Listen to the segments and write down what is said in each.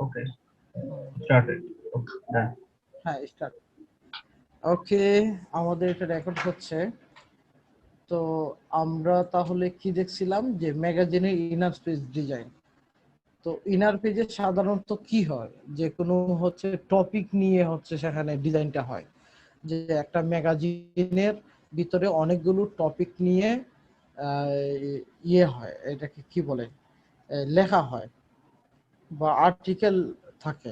Okay. Started. Okay. Done. হ্যাঁ start. ওকে, আমাদের এটা রেকর্ড হচ্ছে। তো আমরা তাহলে কি দেখছিলাম যে ম্যাগাজিনের ইনার পেজ ডিজাইন। তো ইনার পেজে সাধারণত কি হয়, যে কোনো হচ্ছে টপিক নিয়ে হচ্ছে সেখানে ডিজাইনটা হয়, যে একটা ম্যাগাজিনের ভিতরে অনেকগুলো টপিক নিয়ে ইয়ে হয়, এটাকে কি বলে, লেখা হয় বা আর্টিকেল থাকে।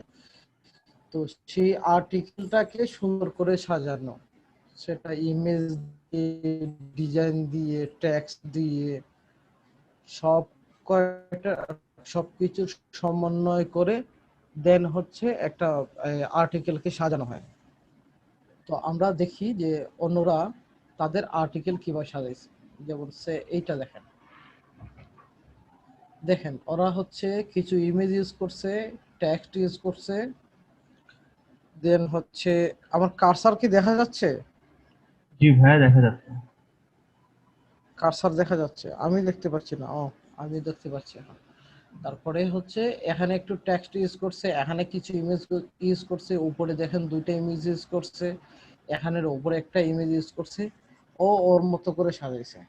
তো সেই আর্টিকেলটাকে সুন্দর করে সাজানো, সেটা ইমেজ দিয়ে, ডিজাইন দিয়ে, টেক্সট দিয়ে, সব কয়টা সবকিছু সমন্বয় করে দেন হচ্ছে একটা আর্টিকেলকে সাজানো হয়। তো আমরা দেখি যে অন্যরা তাদের আর্টিকেল কিভাবে সাজাইছে। যেমন সে এইটা দেখেন, দেখেন ওরা হচ্ছে কিছু ইমেজ ইউজ করছে, টেক্সট ইউজ করছে, দেন হচ্ছে আমার কার্সার কি দেখা যাচ্ছে? জি ভাইয়া দেখা যাচ্ছে। কার্সার দেখা যাচ্ছে, আমি দেখতে পাচ্ছি না। ও, আমি দেখতে পাচ্ছি এখন। তারপরে হচ্ছে এখানে একটু টেক্সট ইউজ করছে, এখানে কিছু ইমেজ ইউজ করছে, উপরে দেখেন দুইটা ইমেজ ইউজ করছে, এখানের উপরে একটা ইমেজ ইউজ করছে, ও ওর মতো করে সাজাইছে।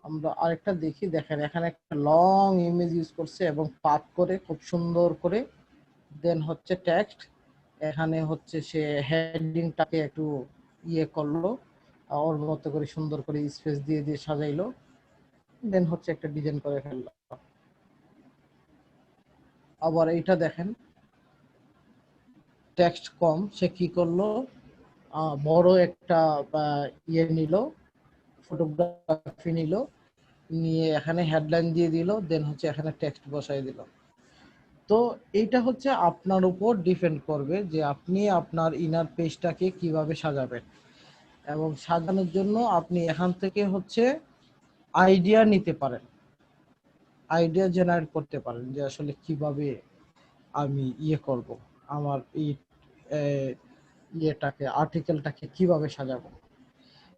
আমরা আরেকটা দেখি, দেখেন এখানে একটা লং ইমেজ ইউজ করছে এবং পাথ করে খুব সুন্দর করে, দেন হচ্ছে টেক্সট, এখানে হচ্ছে সে হেডিংটাকে একটু ইয়ে করলো, ওর মতো করে সুন্দর করে স্পেস দিয়ে দিয়ে সাজাইলো, দেন হচ্ছে একটা ডিজাইন করে ফেললো। আবার এইটা দেখেন, টেক্সট কম, সে কি করলো, বড় একটা ইয়ে নিল, ফটোগ্রাফি নিল, নিয়ে এখানে হেডলাইন দিয়ে দিল, দেন হচ্ছে এখানে টেক্সট বসাই দিল। তো এইটা হচ্ছে আপনার উপর ডিপেন্ড করবে যে আপনি আপনার ইনার পেজটাকে কিভাবে সাজাবেন, এবং সাজানোর জন্য আপনি এখান থেকে হচ্ছে আইডিয়া নিতে পারেন, আইডিয়া জেনারেট করতে পারেন যে আসলে কিভাবে আমি ইয়ে করব, আমার এই ইয়েটাকে, আর্টিকেলটাকে কিভাবে সাজাবো।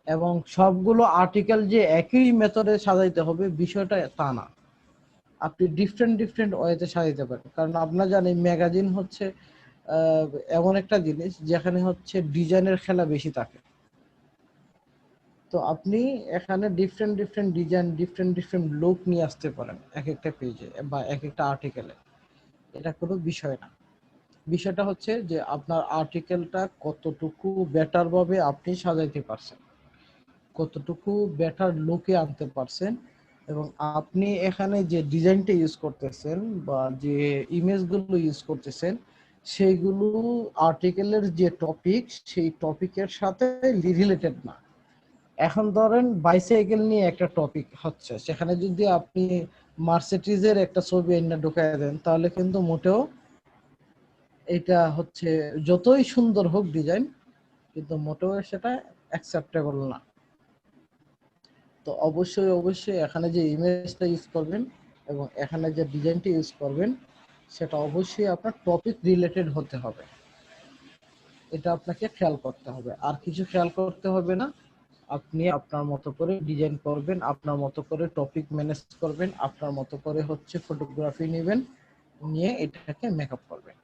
এবং সবগুলো আর্টিকেল যে একই মেথডে সাজাইতে হবে বিষয়টা তা না, আপনি ডিফারেন্ট ডিফারেন্ট ওয়েতে সাজাইতে পারেন। কারণ আপনারা জানেন ম্যাগাজিন হচ্ছে এমন একটা জিনিস যেখানে হচ্ছে ডিজাইনের খেলা বেশি থাকে। তো আপনি এখানে different different design, different different look নিয়ে আসতে পারেন এক একটা পেজে বা এক একটা আর্টিকেলে। এটা কোনো বিষয় না, বিষয়টা হচ্ছে যে আপনার আর্টিকেলটা কতটুকু বেটার ভাবে আপনি সাজাইতে পারছেন, কতটুকু বেটার লুকে আনতে পারছেন, এবং আপনি এখানে যে ডিজাইনটা ইউজ করতেছেন বা যে ইমেজগুলো ইউজ করতেছেন সেইগুলো আর্টিকেলের যে টপিক সেই টপিকের সাথে রিলেটেড না। এখন ধরেন বাইসাইকেল নিয়ে একটা টপিক হচ্ছে, সেখানে যদি আপনি মার্সিডিজের একটা ছবি এনে ঢুকাই দেন তাহলে কিন্তু মোটেও এটা হচ্ছে, যতই সুন্দর হোক ডিজাইন, কিন্তু মোটেও সেটা অ্যাকসেপ্টেবল না। তো অবশ্যই অবশ্যই এখানে যে ইমেজটা ইউজ করবেন এবং এখানে যে ডিজাইনটা ইউজ করবেন সেটা অবশ্যই আপনার টপিক রিলেটেড হতে হবে, এটা আপনাকে খেয়াল করতে হবে। আর কিছু খেয়াল করতে হবে না, আপনি আপনার মতো করে ডিজাইন করবেন, আপনার মতো করে টপিক ম্যানেজ করবেন, আপনার মতো করে হচ্ছে ফটোগ্রাফি নেবেন, নিয়ে এটাকে মেকআপ করবেন।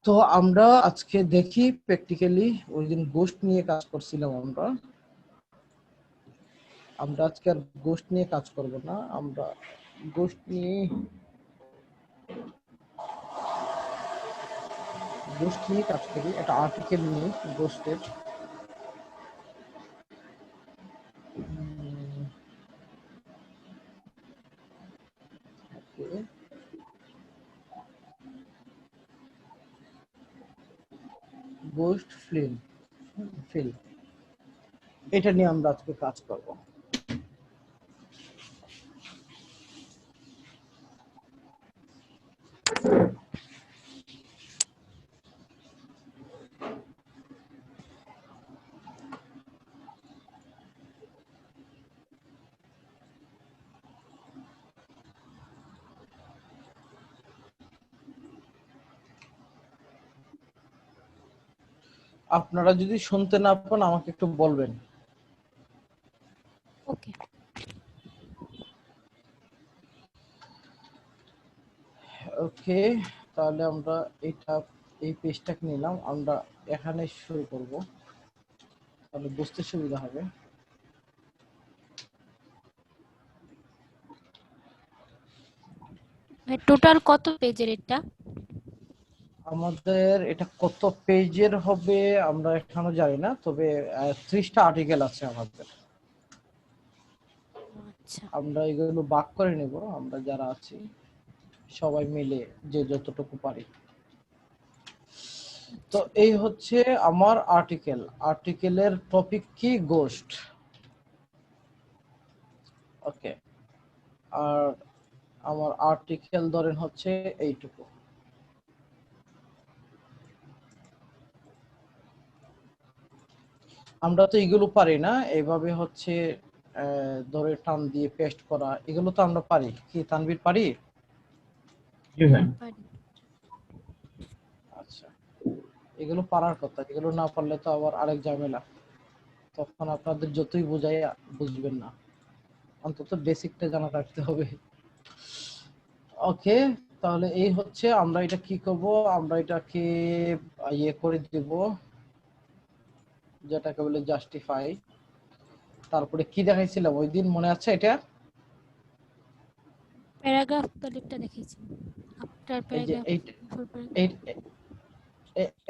তো আমরা আজকে দেখি প্র্যাকটিক্যালি, ওই দিন গোস্ট নিয়ে কাজ করছিলাম আমরা, আমরা আজকে আর গোস্ট নিয়ে কাজ করব না, আমরা গোস্ট নিয়ে কাজ করি, একটা আর্টিকেল নিয়ে গোস্টের। গোস্ট ফিল্ম, এটা নিয়ে আমরা আজকে কাজ করব। আপনারা যদি শুনতে না পান আমাকে একটু বলবেন। ওকে, তাহলে আমরা এই পেজটাকে নিলাম, আমরা এখানে শুরু করব, তাহলে বুঝতে সুবিধা হবে। টোটাল কত পেজের এটা? আমাদের এটা কত পেজের হবে আমরা এখনো জানি না, তবে 30টা আর্টিকেল আছে আমাদের। আচ্ছা, আমরা এগুলো ভাগ করে নেব, আমরা যারা আছি সবাই মিলে যে যতটুকু পারি। তো এই হচ্ছে আমার আর্টিকেলের টপিক কি? গোস্ট। ওকে, আর আমার আর্টিকেল ধরেন হচ্ছে এইটুকু। আমরা তো এগুলো পারি না এইভাবে হচ্ছে ধরে টান দিয়ে পেস্ট করা, এগুলো তো আমরা পারি। কি তানভীর পারি? জি ভাই। পারি। আচ্ছা, এগুলো পারার কথা, এগুলো না পারলে তো আবার আরেক ঝামেলা, তখন আপনাদের যতই বোঝাই বুঝবেন না, অন্তত বেসিকটা জানা রাখতে হবে। ওকে, তাহলে এই হচ্ছে আমরা এটা কি করব, আমরা এটাকে ইয়ে করে দেব, যেটাকে বলে জাস্টিফাই। তারপরে কি দেখাইছিলাম ওই দিন, মনে আছে এটা? প্যারাগ্রাফ তলিকটা দেখিয়েছি, আফটার এই যে প্যারাগ্রাফ।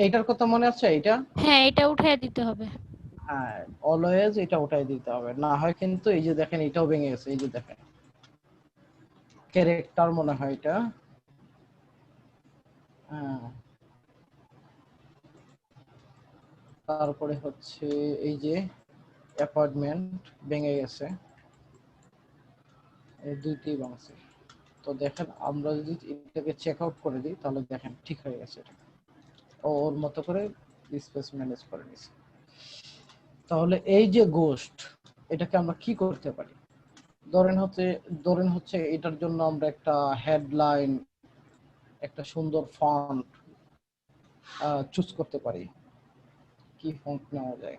এইটার কথা মনে আছে? এইটা হ্যাঁ, এটা উঠায় দিতে হবে। হ্যাঁ, অলওয়েজ এটা ওটাই দিতে হবে, না হয় কিন্তু এই যে দেখেন এটাও ভেঙে গেছে, এই যে দেখেন ক্যারেক্টার মনে হয় এটা। হ্যাঁ, তারপরে হচ্ছে এই যে অ্যাপার্টমেন্ট ভেঙে গেছে, এই দুইটি ভাঙছে। তো দেখেন আমরা যদি এটাকে চেক আউট করে দিই তাহলে দেখেন ঠিক হয়ে গেছে, এটা ওর মতো করে স্পেস ম্যানেজ করে নিছে। তাহলে এই যে গোস্ট, এটাকে আমরা কি করতে পারি? ধরেন হচ্ছে এটার জন্য আমরা একটা হেডলাইন, একটা সুন্দর ফন্ট চুজ করতে পারি। কি ফন্ট নেওয়া যায়?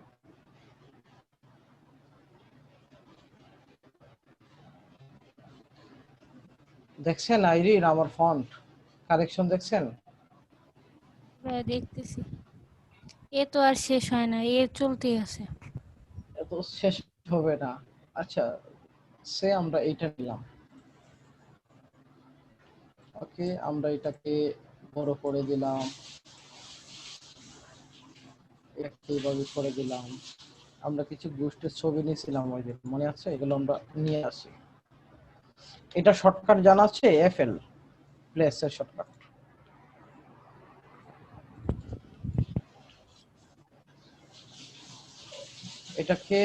দেখছেন আইরিন আমার ফন্ট কারেকশন দেখছেন? দেখতেছি, এ তো আর শেষ হয় না, এ চলতেই আছে। এত শেষ হবে না। আচ্ছা, সে আমরা এইটা নিলাম। ওকে, আমরা এটাকে বড় করে দিলাম, এইভাবে করে দিলাম। আমরা কিছু গোষ্ঠীর ছবি নিয়েছিলাম ওই দিন, মনে আছে? এগুলো আমরা নিয়ে আসি। এটা শর্টকাট জানা আছে? এফএল প্লেস এর শর্টকাট। এটাকে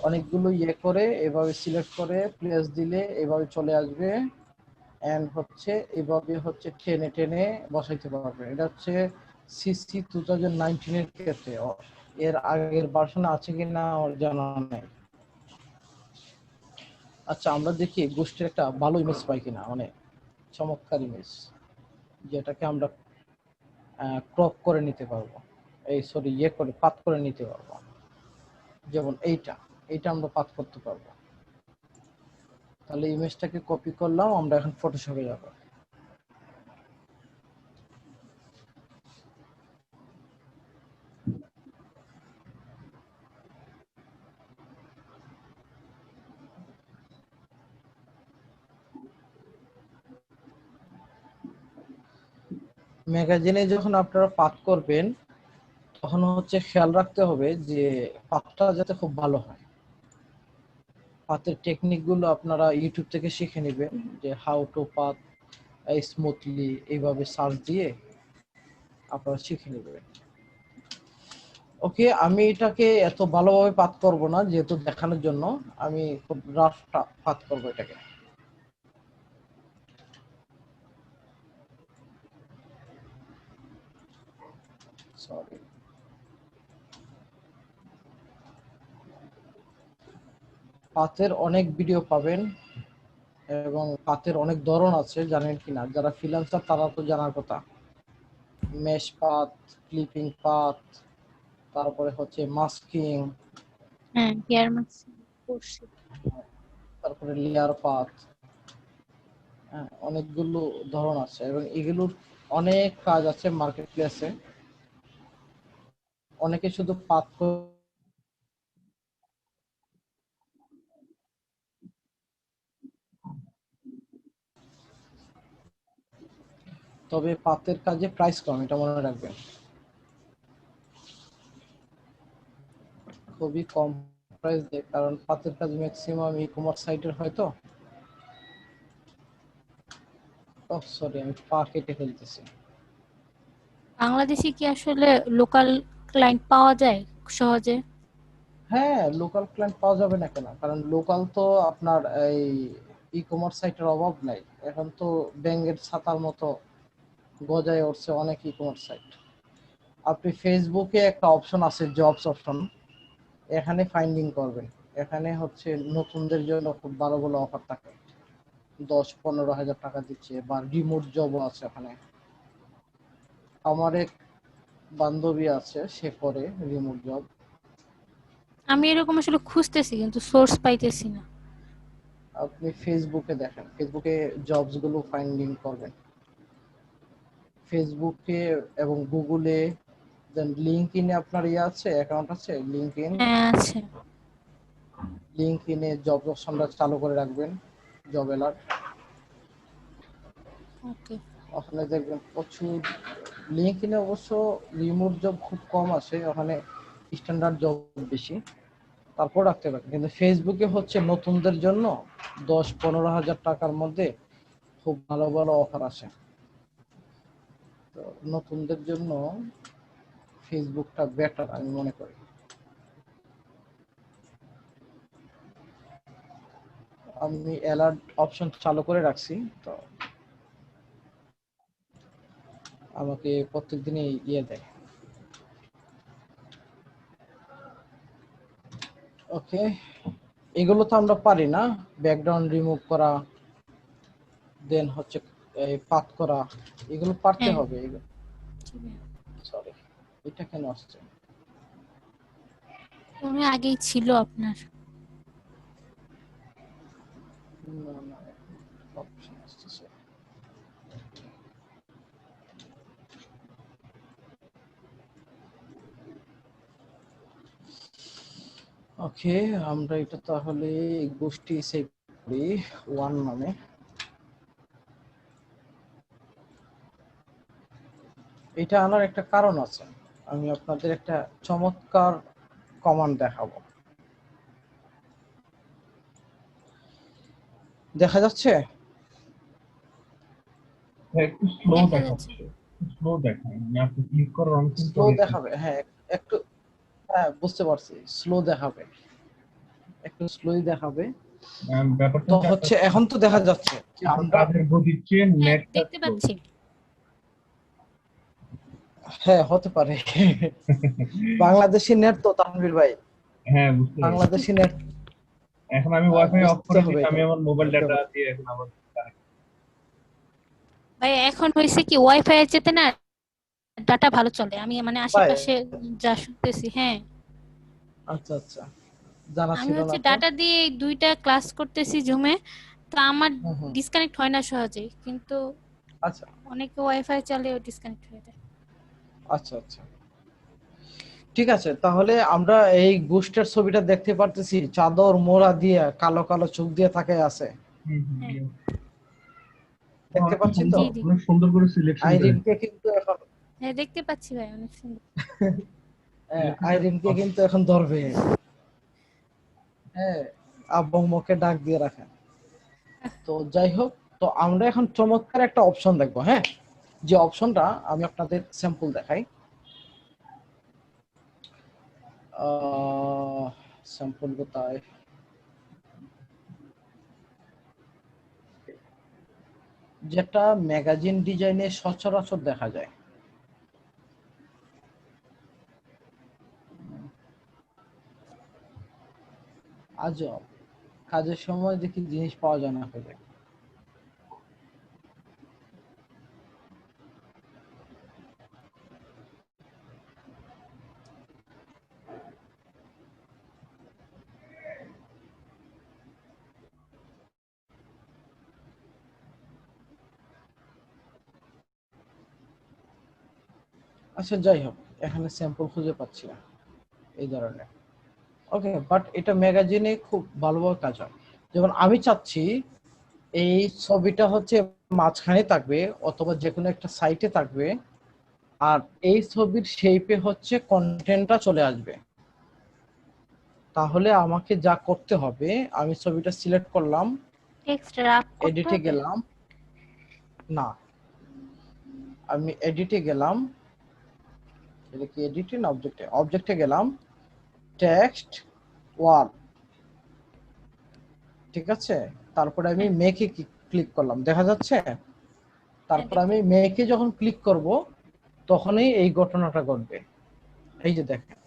অনেকগুলো ইয়ে করে এভাবে সিলেক্ট করে প্লেস দিলে এভাবে চলে আসবে, এন্ড হচ্ছে এভাবে হচ্ছে টেনে টেনে বসাইতে পারবে। এটা হচ্ছে সিসি 2019 এর ক্ষেত্রে, এর আগের ভার্সন আছে কিনা আমার জানা নেই। আচ্ছা, আমরা দেখি গোষ্ঠীর একটা ভালো ইমেজ পাই কিনা, মানে চমৎকার ইমেজ, যেটাকে আমরা ক্রপ করে নিতে পারবো, এই সরি ইয়ে করে পাত করে নিতে পারবো। যেমন এইটা আমরা পাত করতে পারবো। তাহলে ইমেজটাকে কপি করলাম, আমরা এখন ফটোশপে যাব। ম্যাগাজিনে যখন আপনারা পাত করবেন তখন হচ্ছে খেয়াল রাখতে হবে যে পাতটা যাতে খুব ভালো হয়। পাতের টেকনিক গুলো আপনারা ইউটিউব থেকে শিখে নেবেন, যে হাউ টু পাত স্মুথলি, এইভাবে সার্চ দিয়ে আপনারা শিখে নেবেন। ওকে, আমি এটাকে এত ভালোভাবে পাত করব না, যেহেতু দেখানোর জন্য আমি খুব রাফ পাত করব এটাকে। সরি, পাতের অনেক ভিডিও পাবেন এবং পাতের অনেক ধরন আছে, জানেন কিনা? যারা ফ্রিল্যান্সার তারা তো জানার কথা। মেশ পাত, ক্লিপিং পাত, তারপরে হচ্ছে মাস্কিং, হ্যাঁ, হেয়ার মাস্ক করছি। তারপরে লেয়ার পাত, হ্যাঁ, অনেকগুলো ধরন আছে এবং এগুলোর অনেক কাজ আছে মার্কেট প্লেসে। অনেকে শুধু পাত তবে পাতের কাজে প্রাইস কম, এটা মনে রাখবেন। খুবই কম প্রাইস দেয়, কারণ পাতের কাজ ম্যাক্সিমাম ই কমার্স সাইটের হয়তো। সরি, আমি পা কেটে ফেলতেছি। বাংলাদেশে কি আসলে লোকাল ক্লায়েন্ট পাওয়া যায় সহজে? হ্যাঁ, লোকাল ক্লায়েন্ট পাওয়া যাবে না কেন, কারণ লোকাল তো আপনার এই ই কমার্স সাইটের অভাব নাই। এখন তো ব্যাঙের ছাতার মতো গজায় উঠছে অনেক ই কমার্স সাইট। আপনি ফেসবুকে একটা অপশন আছে, জবস অপশন, এখানে ফাইন্ডিং করবেন। এখানে হচ্ছে নতুনদের জন্য খুব ভালো ভালো অফার থাকে, 10-15 হাজার টাকা দিচ্ছে, বা রিমোট জবও আছে ওখানে। আমার এক বান্ধবী আছে, সে করে রিমোট জব। আমি এরকম আসলে খুঁজতেছি কিন্তু সোর্স পাইতেছি না। আপনি ফেসবুকে দেখেন, ফেসবুকে জবস গুলো ফাইন্ডিং করবেন, ফেসবুকে এবং গুগলে। দেন লিঙ্কডইনে আপনার ইয়ে আছে, অ্যাকাউন্ট আছে লিঙ্কডইন। হ্যাঁ আছে। লিঙ্কডইনে জব অপশনটা চালু করে রাখবেন, জব অ্যালার্ট। ওকে। ওখানে দেখবেন প্রচুর। লিঙ্কডইনে অবশ্য রিমোট জব খুব কম আসে, ওখানে স্ট্যান্ডার্ড জব বেশি, তারপর রাখতে পারেন। কিন্তু ফেসবুকে হচ্ছে নতুনদের জন্য 10-15 হাজার টাকার মধ্যে খুব ভালো ভালো অফার আসে। তো নতুনদের জন্য ফেসবুকটা বেটার আমি মনে করি। আমি অ্যালার্ট অপশন চালু করে রাখছি, তো আমাকে প্রত্যেকদিনই ইয়ে দেয়। ওকে, এগুলো তো আমরা পারি না, ব্যাকগ্রাউন্ড রিমুভ করা, দেন হচ্ছে এই পাত করা, এগুলো পারতে হ্যাঁ হবে। ঠিক আছে। সরি, এটা কেন আসছে? মনে হয় আগেই ছিল আপনার। না না, অপশন আসছে। ওকে, আমরা এটা তাহলে গোষ্ঠী সেভ করি ওয়ান নামে। এটা আনার একটা কারণ আছে, আমি আপনাদের একটা চমৎকার কমান্ড দেখাবো। দেখা যাচ্ছে? হ্যাঁ, একটু স্লো দেখা যাচ্ছে। দেখাচ্ছে, স্লো দেখায়, মানে আপনি ক্লিক করার অনেকক্ষণ স্লো পরে দেখাবে, হ্যাঁ একটু। হ্যাঁ বুঝতে পারছি, স্লো দেখাবে, একটু স্লোই দেখাবে। ব্যাপারটা তো হচ্ছে হচ্ছে এখন তো দেখা যাচ্ছে যে আপনার আমরা, কাজের গতির চেয়ে হ্যাঁ নেটটা দেখতে স্লো। পাচ্ছি। হ্যাঁ হতে পারে। বাংলাদেশি নেট তো তানভীর ভাই, হ্যাঁ, বুঝতে পারছি। বাংলাদেশি নেট এখন আমি ওয়াইফাই অফ বুঝতে করে হবে দিই, এটা। আমি আমার মোবাইল ডাটা দিয়ে এখন আবার connect। ভাই এখন হয়েছে কি ওয়াইফাই এর চেয়ে না ডাটা ভালো চলে, আমি মানে ভাই, আশেপাশে যা শুনতেছি। হ্যাঁ আচ্ছা আচ্ছা, জানা আমি ছিল না হচ্ছে তো। ডাটা দিয়ে এই দুইটা ক্লাস করতেছি জুমে, তো আমার হুম হুম, ডিসকানেক্ট হয় না সহজেই, কিন্তু আচ্ছা অনেকে ওয়াইফাই চালিয়েও ডিসকানেক্ট হয়ে যায়। আচ্ছা আচ্ছা, ঠিক আছে। তাহলে আমরা এই গোষ্ঠের ছবিটা দেখতে পারতেছি, চাদর মোড়া দিয়ে কালো কালো চোখ দিয়ে তাকে আছে, হুম হুম, হ্যাঁ দেখতে অনেক পাচ্ছি তো। জি জি। অনেক সুন্দর করে সিলেকশন করে আইরিনকে কিন্তু এখন, হ্যাঁ দেখতে পাচ্ছি ভাই, অনেক সুন্দর। আইরিনকে কিন্তু এখন ধরবে। হ্যাঁ, আব্বু আম্মুকে ডাক দিয়ে রাখেন। তো যাই হোক, তো আমরা এখন চমৎকার একটা অপশন দেখবো। হ্যাঁ, যে অপশনটা আমি আপনাদের স্যাম্পল দেখাই। স্যাম্পল কোথায়? যেটা ম্যাগাজিন ডিজাইনে সচরাচর দেখা যায়। আজব, কাজের সময় দেখি জিনিস পাওয়া যায় না খুঁজে। আচ্ছা যাই হোক, এখানে স্যাম্পল খুঁজে পাচ্ছি না এই ধরনের। ওকে, বাট এটা ম্যাগাজিনে খুব ভালোভাবে কাজ হয়। যেমন আমি চাচ্ছি এই ছবিটা হচ্ছে মাঝখানে থাকবে অথবা যে কোনো একটা সাইটে থাকবে, আর এই ছবির শেপে হচ্ছে কন্টেন্টটা চলে আসবে। তাহলে আমাকে যা করতে হবে, আমি ছবিটা সিলেক্ট করলাম, টেক্সট রাপ করতে এডিটে হবে? গেলাম, না আমি এডিটে গেলাম, এটা কি এডিটে না অবজেক্টে, অবজেক্টে গেলাম, টেক্সট ওয়াল, ঠিক আছে। তারপরে আমি হ্যাঁ, মেকে ক্লিক করলাম, দেখা যাচ্ছে। হ্যাঁ, তারপর আমি দেখতে মেকে যখন ক্লিক করব তখনই এই ঘটনাটা ঘটবে। এই যে দেখেন,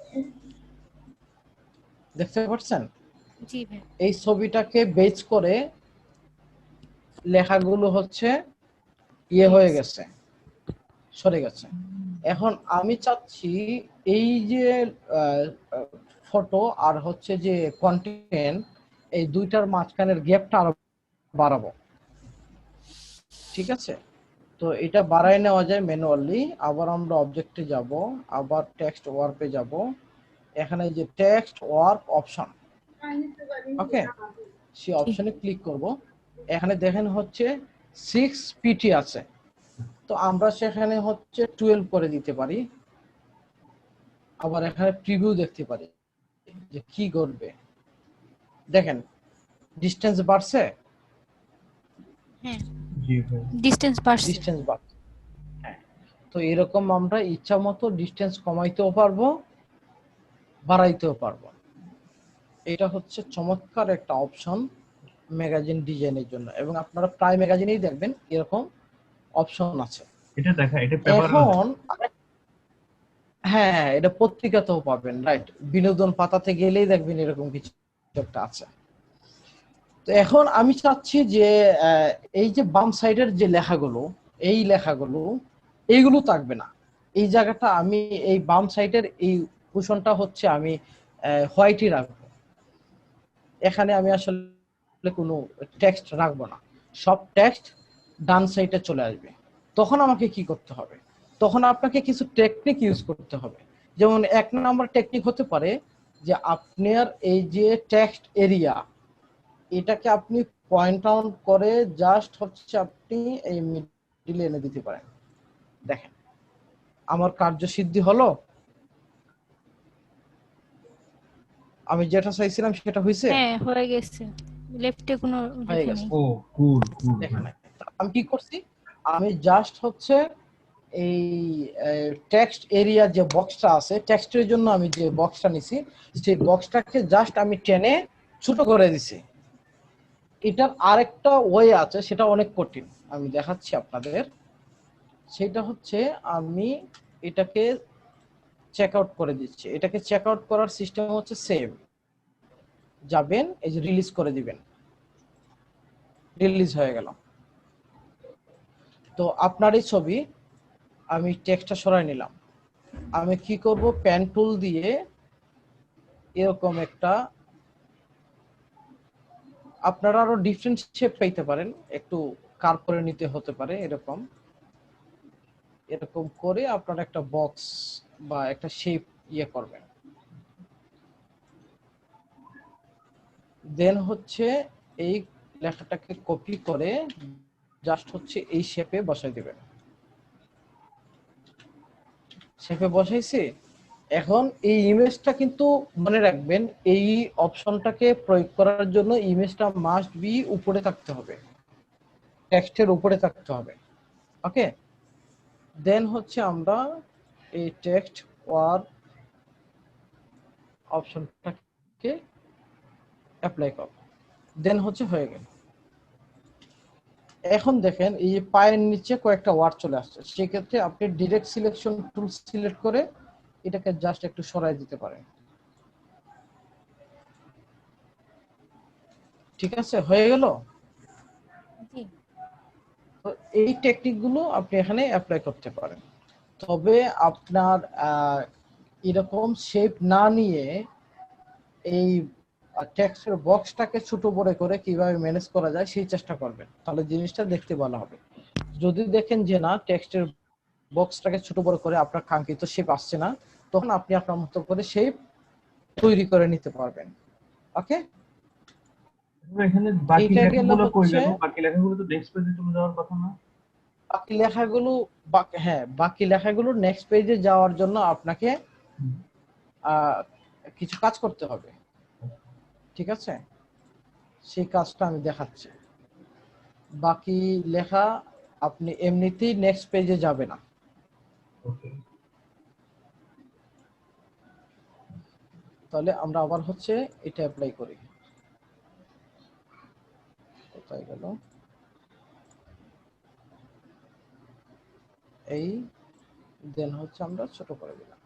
দেখতে পাচ্ছেন জি ভাই। এই ছবিটাকে বেজ করে লেখাগুলো হচ্ছে ইয়ে হয়ে Text। গেছে, সরে গেছে। এখন আমি চাচ্ছি এই যে ফটো আর হচ্ছে যে কন্টেন্ট, এই দুইটার মাঝখানের গ্যাপটা আরো বাড়াবো, ঠিক আছে। তো এটা বাড়াই নেওয়া যায় ম্যানুয়ালি। আবার আমরা অবজেক্টে যাব, আবার টেক্সট ওয়ার্পে যাব, এখানে যে টেক্সট ওয়ার্প অপশন, ওকে, সেই জি। অপশনে ক্লিক করব। এখানে দেখেন হচ্ছে 6 পিটি আছে, তো আমরা সেখানে হচ্ছে 12 করে দিতে পারি। আবার এখানে প্রিভিউ দেখতে পারি যে কি করবে, দেখেন ডিসটেন্স বাড়ছে, হ্যাঁ, জি ভাই। ডিসটেন্স বাড়ছে। ডিসটেন্স বাড়ছে, হ্যাঁ। তো এরকম আমরা ইচ্ছা মতো ডিসটেন্স কমাইতেও পারবো, বাড়াইতেও পারবো। এটা হচ্ছে চমৎকার একটা অপশন ম্যাগাজিন ডিজাইনের জন্য, এবং আপনারা প্রায় ম্যাগাজিনেই দেখবেন এরকম অপশন আছে। এটা দেখা, এটা পেপারও দেখা। এখন হ্যাঁ, এটা পত্রিকাতেও পাবেন, রাইট, বিনোদন পাতাতে গেলেই দেখবেন এরকম কিছু একটা আছে। তো এখন আমি চাচ্ছি যে এই যে বাম সাইডের যে লেখাগুলো, এই লেখাগুলো এইগুলো থাকবে না, এই জায়গাটা আমি এই বাম সাইডের এই কুশনটা হচ্ছে আমি হোয়াইটই রাখবো। এখানে আমি আসলে কোনো টেক্সট রাখবো না, সব টেক্সট ডান সাইডে চলে আসবে। তখন আমাকে কি করতে হবে, তখন আপনাকে কিছু টেকনিক ইউজ করতে হবে। যেমন 1 নম্বর টেকনিক হতে পারে যে আপনার এই যে টেক্সট এরিয়া, এটাকে আপনি পয়েন্ট আউট করে জাস্ট হচ্ছে আপনি এই মিডলে এনে দিতে পারেন। দেখেন আমার কার্যসিদ্ধি হলো, আমি যেটা চাইছিলাম সেটা হয়েছে, হ্যাঁ, হয়ে গেছে। লেফটে কোনো হয়ে লেখা গেছে, নেই। ও কুল কুল দেখেন ভাই। আমি কি করছি, আমি জাস্ট হচ্ছে এই টেক্সট এরিয়া যে বক্সটা আছে, টেক্সটের জন্য আমি যে বক্সটা নিছি, সেই বক্সটাকে জাস্ট আমি টেনে ছোট করে দিছি। এটার আরেকটা ওয়ে আছে, সেটা অনেক কঠিন, আমি দেখাচ্ছি আপনাদের। সেটা হচ্ছে আমি এটাকে চেক আউট করে দিচ্ছি। এটাকে চেক আউট করার সিস্টেম হচ্ছে সেভ, যাবেন এই যে রিলিজ করে দিবেন, রিলিজ হয়ে গেল। তো আপনার এই ছবি, আমি টেক্সটটা সরাই নিলাম, আমি কি করব, পেন টুল দিয়ে এরকম একটা, আপনারা আরো ডিফারেন্ট শেপ পাইতে পারেন, একটু কার্ভ করে নিতে হতে পারে, এরকম এরকম করে আপনারা একটা বক্স বা একটা শেপ ইয়ে করবেন। দেন হচ্ছে এই লেখাটাকে কপি করে জাস্ট হচ্ছে এই শেপে বসাই দিবেন। শেপে বসাইছি। এখন এই ইমেজটা কিন্তু মনে রাখবেন, এই অপশনটাকে প্রয়োগ করার জন্য ইমেজটা মাস্ট বি উপরে থাকতে হবে, টেক্সটের উপরে থাকতে হবে, ওকে। দেন হচ্ছে আমরা এই টেক্সট ওয়ার অপশনটাকে অ্যাপ্লাই করব, দেন হচ্ছে হয়ে গেল। এখন দেখেন এই যে পায়ের নিচে কয়েকটা ওয়ার্ড চলে আসছে, সেক্ষেত্রে আপনি ডিরেক্ট সিলেকশন টুল সিলেক্ট করে এটাকে জাস্ট একটু সরাই দিতে পারেন, ঠিক আছে, হয়ে গেল। জি। তো এই টেকনিক গুলো আপনি এখানে অ্যাপ্লাই করতে পারেন। তবে আপনার এরকম শেপ না নিয়ে এই টেক্সটের বক্সটাকে ছোট বড় করে কিভাবে ম্যানেজ করা যায় সেই চেষ্টা করবেন, তাহলে জিনিসটা দেখতে ভালো হবে। যদি দেখেন যে না টেক্সটের বক্সটাকে ছোট বড় করে আপনার কাঙ্ক্ষিত শেপ আসছে না, তখন আপনি আপনার মতো করে শেপ তৈরি করে নিতে পারবেন। ওকে, এখানে বাকি এইটা গেল লেখাগুলো কই হচ্ছে লেখো? বাকি লেখাগুলো তো নেক্সট পেজে চলে যাওয়ার কথা না? বাকি লেখাগুলো। হ্যাঁ, বাকি লেখাগুলো নেক্সট পেজে যাওয়ার জন্য আপনাকে হুম। আহ, কিছু কাজ করতে হবে। ঠিক আছে, সেই কাজটা আমি দেখাচ্ছি। বাকি লেখা আপনি এমনিতেই নেক্সট পেজে যাবে না। ওকে। তাহলে আমরা আবার হচ্ছে এটা অ্যাপ্লাই করি। কোথায় গেল? এই দেন হচ্ছে আমরা ছোট করে দিলাম।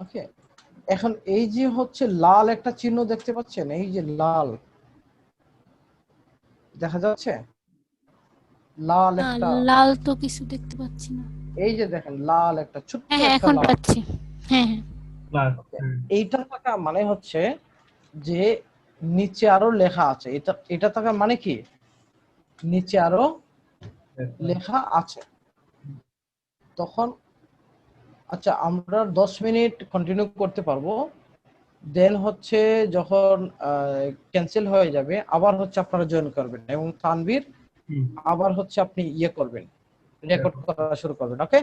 ওকে, এখন এই যে হচ্ছে লাল একটা চিহ্ন দেখতে পাচ্ছেন, এই যে লাল দেখা যাচ্ছে, লাল না, একটা, লাল তো কিছু দেখতে পাচ্ছি না। এই যে দেখেন লাল একটা ছোট্ট হ্যাঁ হ্যাঁ, একটা এখন লাল। পাচ্ছি। হ্যাঁ হ্যাঁ। ক্লাস। এইটা থাকা মানে হচ্ছে যে নিচে আরো লেখা আছে। এটা এটা থাকা মানে কি, নিচে আরো লেখা আছে। তখন আচ্ছা, আমরা 10 মিনিট কন্টিনিউ করতে পারবো। দেন হচ্ছে যখন ক্যান্সেল হয়ে যাবে, আবার হচ্ছে আপনারা জয়েন করবেন এবং তানভীর আবার হচ্ছে আপনি ইয়ে করবেন, রেকর্ড করা শুরু করবেন। ওকে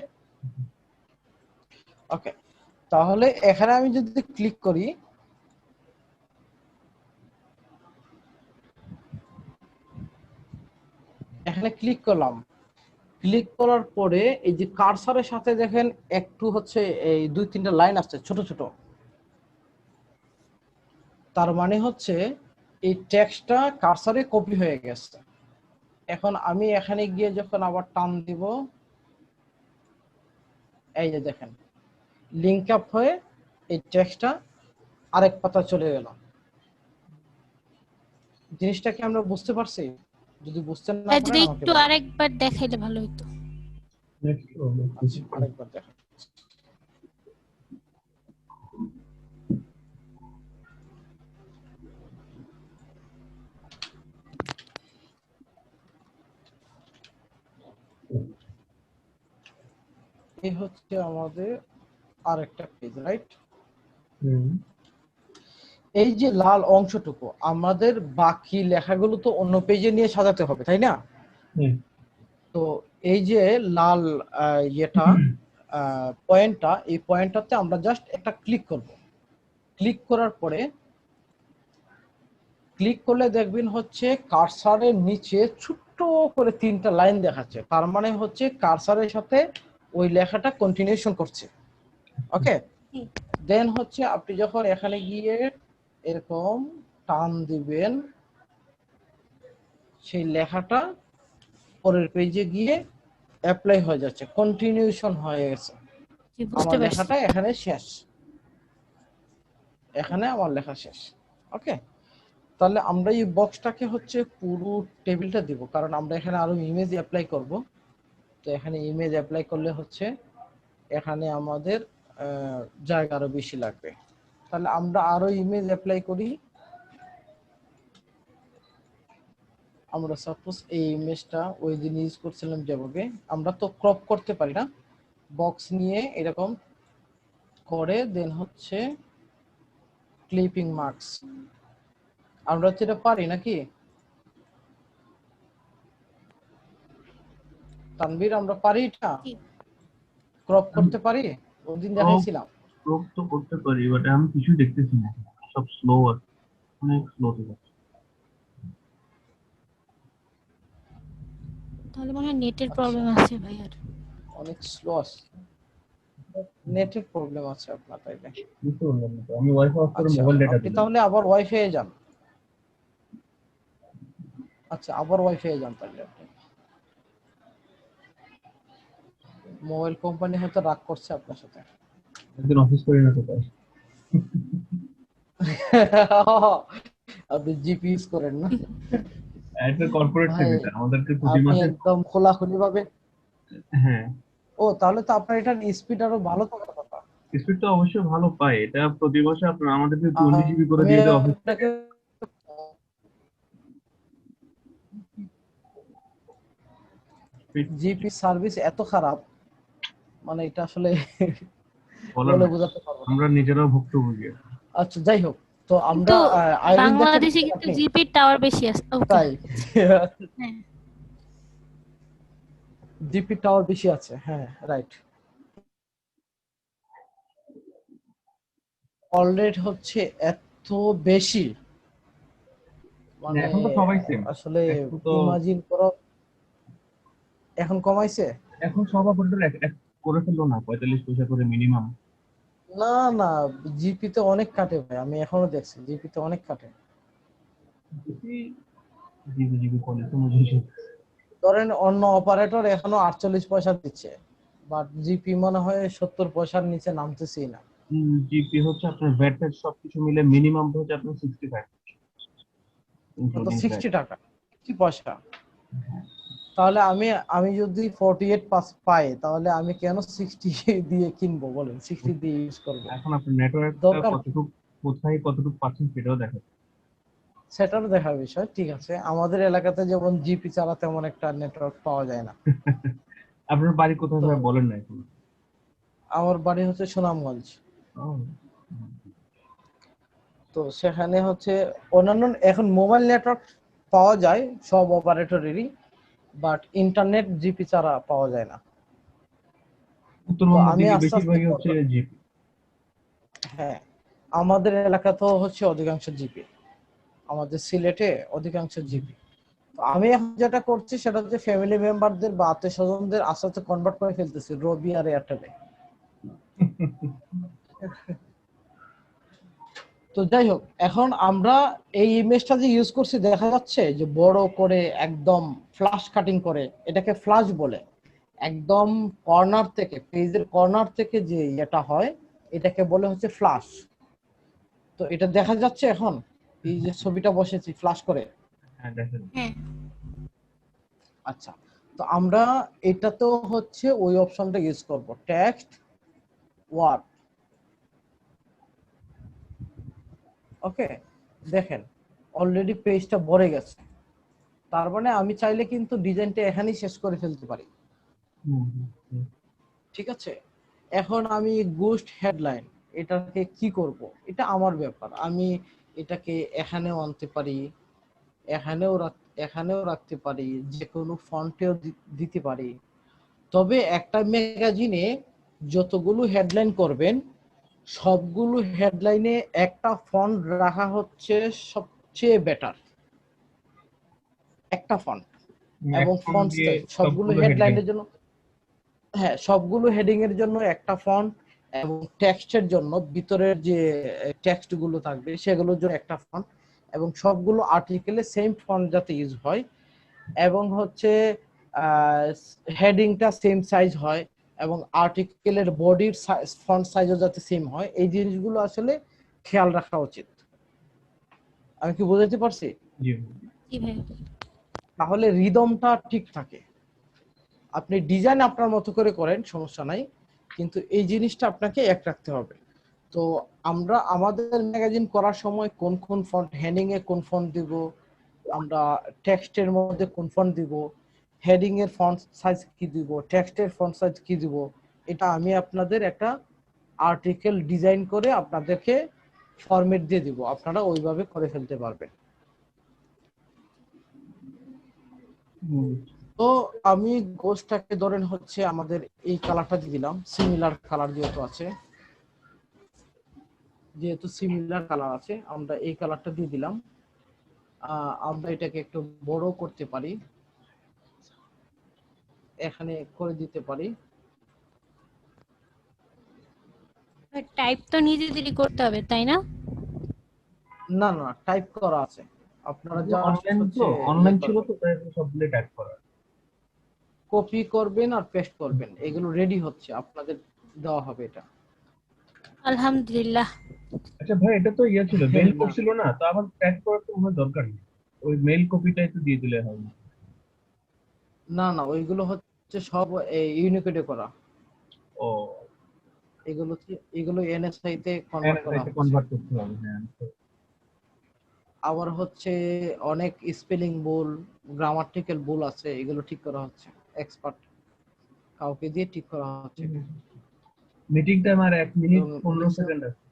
ওকে, তাহলে এখানে আমি যদি ক্লিক করি, এখানে ক্লিক করলাম, ক্লিক করার পরে এই যে কার্সারের সাথে দেখেন একটু হচ্ছে এই 2-3টা লাইন আসছে ছোট ছোট, তার মানে হচ্ছে এই টেক্সটটা কার্সারে কপি হয়ে গেছে। এখন আমি এখানে গিয়ে যখন আবার টান দিব, এই যে দেখেন লিংক আপ হয়ে এই টেক্সটটা আরেক পাতা চলে গেল। জিনিসটা কি আমরা বুঝতে পারছি? যদি বুঝতে না আর যদি পারেন আমাকে একটু বলেন। আরেকবার দেখাইলে ভালো হতো। আচ্ছা, আরেকবার দেখেন। এই হচ্ছে আমাদের আরেকটা পেজ, রাইট? এই যে লাল অংশটুকু আমাদের বাকি লেখাগুলো তো অন্য পেজে নিয়ে সাজাতে হবে, তাই না? তো এই যে লাল ইয়েটা পয়েন্টটা, এই পয়েন্টটাতে আমরা জাস্ট একটা ক্লিক করব। ক্লিক করার পরে ক্লিক করলে দেখবেন হচ্ছে কার্সারের নিচে ছোট্ট করে 3টা লাইন দেখাচ্ছে, তার মানে হচ্ছে কার্সারের সাথে ওই লেখাটা কন্টিনিউশন করছে। ওকে, দেন হচ্ছে আপনি যখন এখানে গিয়ে এরকম টান দিবেন, সেই লেখাটা পরের পেজে গিয়ে অ্যাপ্লাই হয়ে যাচ্ছে, কন্টিনিউশন হয়ে গেছে। জি, বুঝতে আমার পারছি। লেখাটা এখানে শেষ, এখানে আমার লেখা শেষ। ওকে, তাহলে আমরা এই বক্সটাকে হচ্ছে পুরো টেবিলটা দিব, কারণ আমরা এখানে আরো ইমেজ অ্যাপ্লাই করব। তো এখানে ইমেজ অ্যাপ্লাই করলে হচ্ছে এখানে আমাদের জায়গা আরো বেশি লাগবে। তাহলে আমরা আরো ইমেজ অ্যাপ্লাই করি। আমরা সাপোজ এই ইমেজটা ওই দিন ইউজ করছিলাম যেভাবে, আমরা তো ক্রপ করতে পারি না, বক্স নিয়ে এরকম করে দেন হচ্ছে ক্লিপিং মার্কস, আমরা তো এটা পারি নাকি তানভীর? আমরা পারি এটা জি। ক্রপ করতে পারি, ওদিন দেখাইছিলাম। ক্রপ তো করতে পারি, বাট আমি কিছুই দেখতেছি না, সব স্লো আর অনেক স্লো যাচ্ছে। তাহলে মনে হয় নেটের আচ্ছা, প্রবলেম আছে ভাই। আর অনেক স্লো আছে, নেটের প্রবলেম আছে আপনার তাইলে। বুঝতে পারলাম না তো, আমি ওয়াইফাই অফ করে আচ্ছা, মোবাইল ডেটা আপনি দিলাম। তাহলে আবার ওয়াইফাই যান। আচ্ছা, আবার ওয়াইফাই যান তাহলে আপনি। মোবাইল কোম্পানি হয়তো রাগ করছে আপনার সাথে। একদিন অফিস করি না তো তাই। আপনি জিপি ইউজ করেন না একটা কর্পোরেট ভাই? সেক্টর, আমাদেরকে প্রতি আপনি মাসে। একদম খোলাখুলি ভাবে, হ্যাঁ, ও তাহলে তো আপনার এটার স্পিড আরো ভালো থাকার কথা। স্পিড তো অবশ্যই ভালো পাই, এটা প্রতি মাসে আপনার আমাদেরকে 20 GB করে আমি দিয়ে দেয় অফিস থেকে। আপনাকে জিপি সার্ভিস এত খারাপ, মানে এটা আসলে বলার বলে নাই, বোঝাতে পারবো না। আমরা নিজেরাও ভুক্তভোগী। আচ্ছা যাই হোক, তো কিন্তু আমরা আইরিন বাংলাদেশে দেখেন কিন্তু আপনি? জিপির টাওয়ার বেশি আছে। ওকে, তাই হ্যাঁ। জিপি টাওয়ার বেশি আছে, হ্যাঁ রাইট। অলরেডি হচ্ছে এত বেশি, মানে এখন তো সবাই সেম। আসলে এখন তো ইমাজিন করো। এখন কমাইছে? এখন সব অপারেটর এক এক করে ফেললো না, 45 পয়সা করে মিনিমাম। না না, জিপি তে অনেক কাটে ভাই, আমি এখনো দেখছি জিপি তে অনেক কাটে। জিবি জিবি জিবি করে তো মুঝে। ধরেন অন্য অপারেটর এখনো 48 পয়সা দিচ্ছে, বাট জিপি মনে হয় 70 পয়সার নিচে নামতেছেই না। জিপি হচ্ছে আপনার ভ্যাট ট্যাট সবকিছু মিলে মিনিমাম হচ্ছে আপনার 65, কত, ইনক্লুডিং ভ্যাট। 60 টাকা 60 পয়সা? তাহলে আমি আমি যদি 48 পাস পাই, তাহলে আমি কেন 60 দিয়ে কিনবো বলেন, 60 দিয়ে ইউজ করব? এখন আপনার নেটওয়ার্কটা দরকার কতটুকু, কোথায় কতটুকু পাচ্ছেন সেটাও দেখা। সেটারও দেখার বিষয়, ঠিক আছে। আমাদের এলাকাতে যেমন জিপি ছাড়া তেমন একটা নেটওয়ার্ক পাওয়া যায় না। আপনার বাড়ি কোথায় তো ভাই বলেন না এখন। আমার বাড়ি হচ্ছে সুনামগঞ্জ। ও, তো সেখানে হচ্ছে অন্যান্য এখন মোবাইল নেটওয়ার্ক পাওয়া যায় সব অপারেটরেরই, বাট ইন্টারনেট জিপি ছাড়া পাওয়া যায় না। তো উত্তরবঙ্গের আমি দিকে আস্তে আস্তে বেশিরভাগই হচ্ছে জিপি। হ্যাঁ, আমাদের এলাকাতেও হচ্ছে অধিকাংশ জিপি, আমাদের সিলেটে অধিকাংশ জিপি। আমি এখন যেটা করছি সেটা হচ্ছে ফ্যামিলি মেম্বারদের বা আত্মীয় স্বজনদের আস্তে আস্তে কনভার্ট করে ফেলতেছি রবি আর এয়ারটেলে। তো যাই হোক, এখন আমরা এই ইমেজটা যে ইউজ করছি, দেখা যাচ্ছে যে বড় করে একদম ফ্লাশ কাটিং করে, এটাকে ফ্লাশ বলে। একদম কর্নার থেকে, পেজের কর্নার থেকে যে এটা হয়, এটাকে বলে হচ্ছে ফ্লাশ। তো এটা দেখা যাচ্ছে এখন, এই যে ছবিটা বসেছি ফ্লাশ করে। হ্যাঁ দেখেন। হ্যাঁ, আচ্ছা, তো আমরা এটাতেও হচ্ছে ওই অপশনটা ইউজ করব, টেক্সট ওয়ার্ড। ওকে, দেখেন অলরেডি পেজটা ভরে গেছে। তার মানে আমি চাইলে কিন্তু ডিজাইনটা এখানেই শেষ করে ফেলতে পারি। হুম, হুম। ঠিক আছে, এখন আমি গোস্ট হেডলাইন এটাকে কি করব, এটা আমার ব্যাপার। আমি এটাকে এখানেও আনতে পারি, এখানেও রাখতে পারি, যে কোনো ফন্টেও দিতে পারি। তবে একটা ম্যাগাজিনে যতগুলো হেডলাইন করবেন, সবগুলো হেডলাইনে একটা ফন্ট রাখা হচ্ছে সবচেয়ে বেটার, একটা ফন্ট। এবং এখন ফন্ট দিয়ে সাইজ সবগুলো সবগুলো হেডলাইন। হেডলাইনের জন্য, হ্যাঁ সবগুলো হেডিং এর জন্য একটা ফন্ট, এবং টেক্সটের জন্য ভিতরের যে টেক্সট গুলো থাকবে সেগুলোর জন্য একটা ফন্ট, এবং সবগুলো আর্টিকেলে সেম ফন্ট যাতে ইউজ হয়, এবং হচ্ছে হেডিংটা সেম সাইজ হয়, এবং আর্টিকেলের বডির ফন্ট সাইজও যাতে সেম হয়, এই জিনিসগুলো আসলে খেয়াল রাখা উচিত। আমি কি বোঝাতে পারছি? জি। জি ভাই। তাহলে রিদমটা ঠিক থাকে। আপনি ডিজাইন আপনার মতো করে করেন, সমস্যা নাই, কিন্তু এই জিনিসটা আপনাকে এক রাখতে হবে। তো আমরা আমাদের ম্যাগাজিন করার সময় কোন কোন ফন্ট, হেডিং এ কোন ফন্ট দিব, আমরা টেক্সটের মধ্যে কোন ফন্ট দিব, হেডিং এর ফন্ট সাইজ কি দিব, টেক্সটের ফন্ট সাইজ কি দিব, এটা আমি আপনাদের একটা আর্টিকেল ডিজাইন করে আপনাদেরকে ফরম্যাট দিয়ে দিব, আপনারা ওইভাবে করে ফেলতে পারবেন। হুম, তো আমি গোস্টটাকে ধরেন হচ্ছে আমাদের এই কালারটা দিয়ে দিলাম, সিমিলার কালার যেহেতু সিমিলার কালার আছে, আমরা এই কালারটা দিয়ে দিলাম। আমরা এটাকে একটু বড় করতে পারি, এখানে করে দিতে পারি। টাইপ তো নিজেদেরই করতে হবে, তাই না? না না, টাইপ করা আছে, আপনারা জাস্ট অনলাইন তো, হচ্ছে ইয়ে অনলাইন ছিল করবেন, তো তাই সবগুলো টাইপ করা। কপি করবেন আর পেস্ট করবেন, এগুলো রেডি হচ্ছে, আপনাদের দেওয়া হবে এটা। আলহামদুলিল্লাহ। আচ্ছা ভাই, এটা তো ইয়ে ছিল, মেল না করছিল না, তো আবার টাইপ করার তো কোনো দরকার নেই। ওই মেল কপিটাই তো দিয়ে দিলে হয়। না না, ওইগুলো হচ্ছে সব ইউনিকোডে করা, ও, এগুলো এনএসআই তে কনভার্ট করা এনএসআইতে হচ্ছে। কনভার্ট করতে হবে, হ্যাঁ। আবার হচ্ছে অনেক স্পেলিং ভুল, গ্রামাটিক্যাল ভুল আছে, এগুলো ঠিক করা হচ্ছে। এক্সপার্ট কাউকে দিয়ে ঠিক করা হচ্ছে। মিটিং টাইম আর 1 মিনিট তো 15 সেকেন্ড আছে।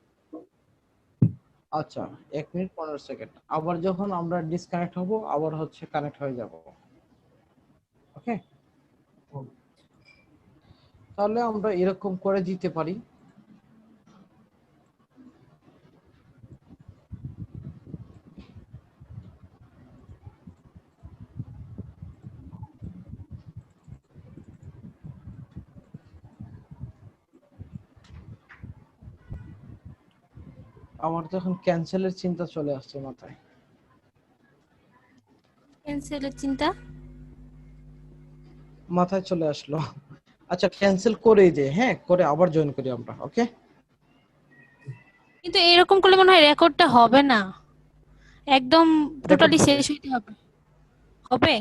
আচ্ছা 1 মিনিট 15 সেকেন্ড, আবার যখন আমরা ডিসকানেক্ট হব আবার হচ্ছে কানেক্ট হয়ে যাব। ওকে, তাহলে আমরা এরকম করে দিতে পারি। আমার তো এখন ক্যান্সেলের চিন্তা চলে আসছে মাথায়। ক্যান্সেলের চিন্তা? মাথায় চলে আসলো। আচ্ছা ক্যান্সেল করেই দে, হ্যাঁ করে আবার জয়েন করি আমরা। ওকে, কিন্তু এরকম করলে মনে হয় রেকর্ডটা হবে না, একদম টোটালি হবে। শেষ হইতে হবে। হবে?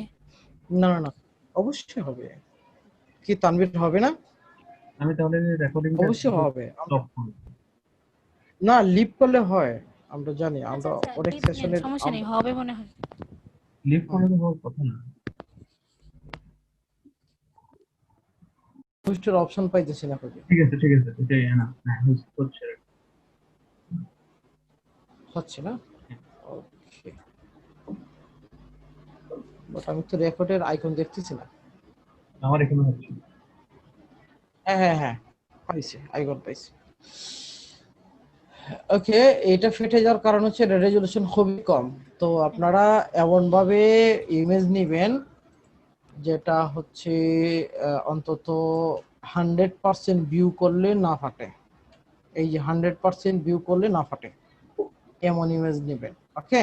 না না না, অবশ্যই হবে। কি তানভীর হবে না? আমি তাহলে রেকর্ডিংটা অবশ্যই হবে। স্টপ করব। না লিভ করলে হয়, আমরা জানি, আচ্ছা আমরা আচ্ছা, অনেক লিভ নেন, সেশনের সমস্যা নেই, হবে মনে হয়। লিভ করে তো হওয়ার কথা না। হোস্টের অপশন পাইতেছি না কবে। ঠিক আছে এটাই না, হ্যাঁ হচ্ছে। হচ্ছে না, ওকে। বাট আমি তো রেকর্ডের আইকন দেখতেছি না। আমার এখানে হচ্ছে। হ্যাঁ হ্যাঁ হ্যাঁ, পাইছি, আইকন পাইছি। ওকে, এটা ফেটে যাওয়ার কারণ হচ্ছে রেজলিউশন খুবই কম। তো আপনারা এমন ভাবে ইমেজ নেবেন যেটা হচ্ছে অন্তত 100% ভিউ করলে না ফাটে। এই যে 100% ভিউ করলে না ফাটে এমন ইমেজ নেবেন। ওকে,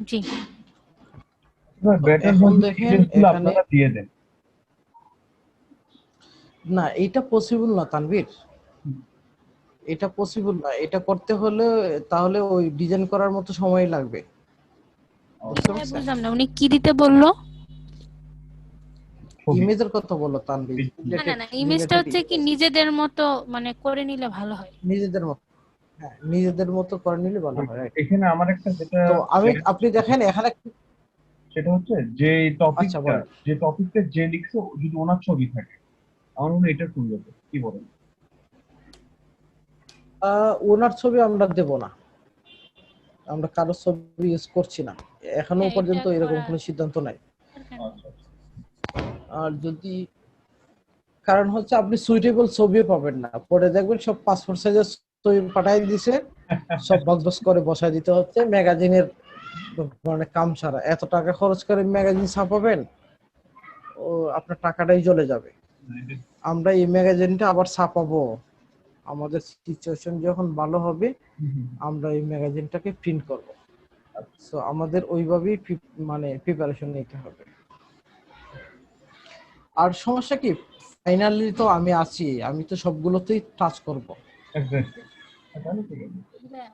জি। বেটার এখন যদি দেখেন ডিটেইলসগুলো এখানে আপনারা দিয়ে দেন। না, এটা পসিবল না তানভীর, এটা পসিবল না। এটা করতে হলে তাহলে ওই ডিজাইন করার মতো সময় লাগবে, বুঝতে হ্যাঁ, পারছেন? বুঝলাম না, উনি কি দিতে বললো? ছবি ইমেজের কথা বলো তানভীর, না না রিলেটেড না, ইমেজটা রিলেটেড হচ্ছে কি নিজেদের মতো মানে করে নিলে ভালো হয়। নিজেদের মতো, হ্যাঁ নিজেদের মতো করে নিলে ভালো হয়, right? এখানে আমার একটা যেটা তো আপনি দেখেন এখানে, সেটা হচ্ছে যে আচ্ছা টপিকটা বলেন। যে লিখছে যদি ওনার ছবি থাকে, আমার মনে হয় এটা সুন্দর। কি বলেন? ওনার ছবি আমরা দেব না, আমরা কারো ছবি ইউজ করছি না এখনো হ্যাঁ, এটা পর্যন্ত, এরকম করা কোনো সিদ্ধান্ত নাই। দরকার নেই। আচ্ছা আচ্ছা। আর যদি, কারণ হচ্ছে আপনি সুইটেবল ছবি পাবেন না, পরে দেখবেন সব পাসপোর্ট সাইজের ছবি পাঠাই দিছে, সব বক্স করে বসায় দিতে হচ্ছে ম্যাগাজিনের, মানে কাম ছাড়া। এত টাকা খরচ করে ম্যাগাজিন ছাপাবেন, ও আপনার টাকাটাই চলে যাবে। আমরা এই ম্যাগাজিনটা আবার ছাপাবো, আমাদের সিচুয়েশন যখন ভালো হবে আমরা এই ম্যাগাজিনটাকে প্রিন্ট করব। সো আমাদের ওইভাবেই মানে প্রিপারেশন নিতে হবে। আর সমস্যা কি, ফাইনালি তো আমি আছি, আমি তো সবগুলোতেই টাচ করব। এক্স্যাক্টলি। তাহলে ঠিক আছে। হ্যাঁ,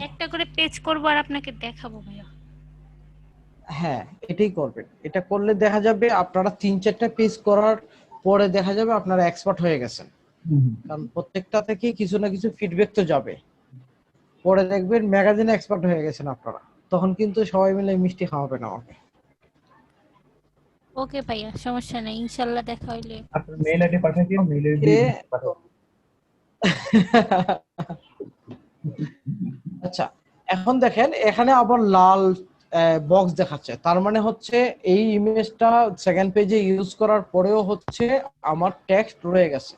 একটা করে পেজ করবো আর আপনাকে দেখাবো ভাইয়া। হ্যাঁ এটাই করবেন, এটা করলে দেখা যাবে আপনারা 3-4টা পেজ করার পরে দেখা যাবে আপনারা এক্সপার্ট হয়ে গেছেন। কারণ প্রত্যেকটা থেকে কিছু না কিছু ফিডব্যাক তো যাবে, পরে দেখবেন ম্যাগাজিনে এক্সপার্ট হয়ে গেছেন আপনারা, তখন কিন্তু সবাই মিলে মিষ্টি খাওয়াবেন আমাকে। ওকে ভাইয়া, সমস্যা নেই, ইনশাল্লাহ দেখা হইলে। আপনার মেইল আইডি পাঠিয়ে দিন, মেইলে এ, দিয়ে পাঠাবো। আচ্ছা এখন দেখেন এখানে আবার লাল বক্স দেখাচ্ছে, তার মানে হচ্ছে এই ইমেজটা সেকেন্ড পেজে ইউজ করার পরেও হচ্ছে আমার টেক্সট রয়ে গেছে।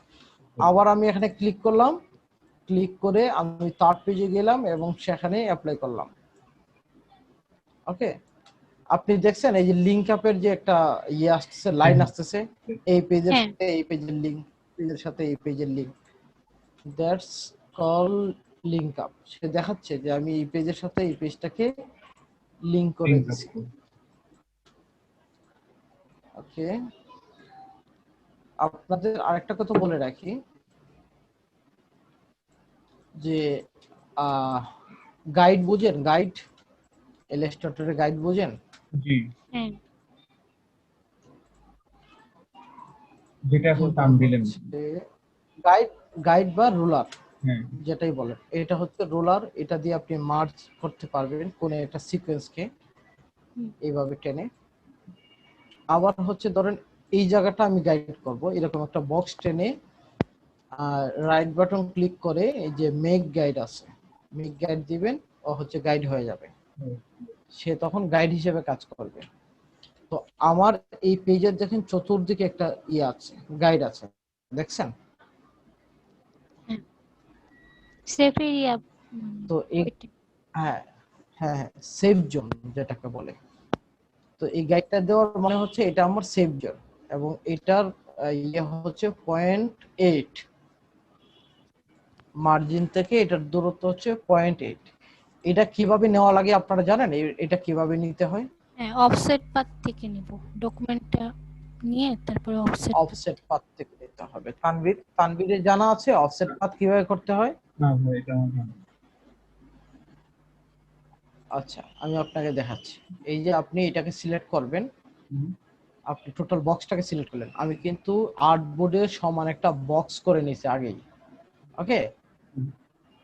আবার আমি এখানে ক্লিক করলাম, ক্লিক করে আমি থার্ড পেজে গেলাম এবং সেখানে অ্যাপ্লাই করলাম। ওকে, আপনি দেখছেন এই যে লিংক আপের যে একটা ইয়ে আসতেছে, লাইন আসতেছে, এই পেজের হ্যাঁ, সাথে এই পেজের লিংক, পেজের সাথে এই পেজের link, that's call link up. সে দেখাচ্ছে যে আমি এই পেজের সাথে এই পেজটাকে লিংক করে দিছি। ওকে, আপনাদের আরেকটা কথা বলে রাখি যে গাইড বুঝেন, গাইড, ইলাস্ট্রেটরের গাইড বুঝেন? জি, হ্যাঁ। যেটা এখন টান দিলেন। গাইড, গাইড বা রুলার হ্যাঁ, যেটাই বলেন, এটা হচ্ছে রুলার, এটা দিয়ে আপনি মার্জ করতে পারবেন কোন একটা সিকোয়েন্সকে এইভাবে টেনে। আবার হচ্ছে ধরেন এই জায়গাটা আমি গাইড করব, এরকম একটা বক্স টেনে রাইট বাটন ক্লিক করে এই যে মেক গাইড আছে, মেক গাইড দিবেন, ও হচ্ছে গাইড হয়ে যাবে, সে তখন গাইড হিসেবে কাজ করবে। তো আমার এই পেজের দেখেন চতুর্দিকে একটা ইয়ে আছে, গাইড আছে, দেখছেন? Safe area. তো এই হ্যাঁ হ্যাঁ হ্যাঁ সেফ জোন যেটাকে বলে। তো এই গাইডটা দেওয়ার মানে হচ্ছে এটা আমার সেফ জোন, এবং এটার ইয়ে হচ্ছে 0.8, মার্জিন থেকে এটার দূরত্ব হচ্ছে 0.8। এটা কিভাবে নেওয়া লাগে আপনারা জানেন? এটা কিভাবে নিতে হয়? হ্যাঁ, অফসেট পাথ থেকে নিব, ডকুমেন্টটা নিয়ে তারপরে অফসেট পাথ থেকে নিতে হবে। তানভীরের জানা আছে অফসেট পাথ কিভাবে করতে হয়? না ভাই, এটা আমার জানা নেই। আচ্ছা, আমি আপনাকে দেখাচ্ছি। এই যে আপনি এটাকে সিলেক্ট করবেন, হুম, আপনি টোটাল বক্সটাকে সিলেক্ট করলেন। আমি কিন্তু আর্টবোর্ডের সমান একটা বক্স করে নিয়েছি আগেই, ওকে? হুম,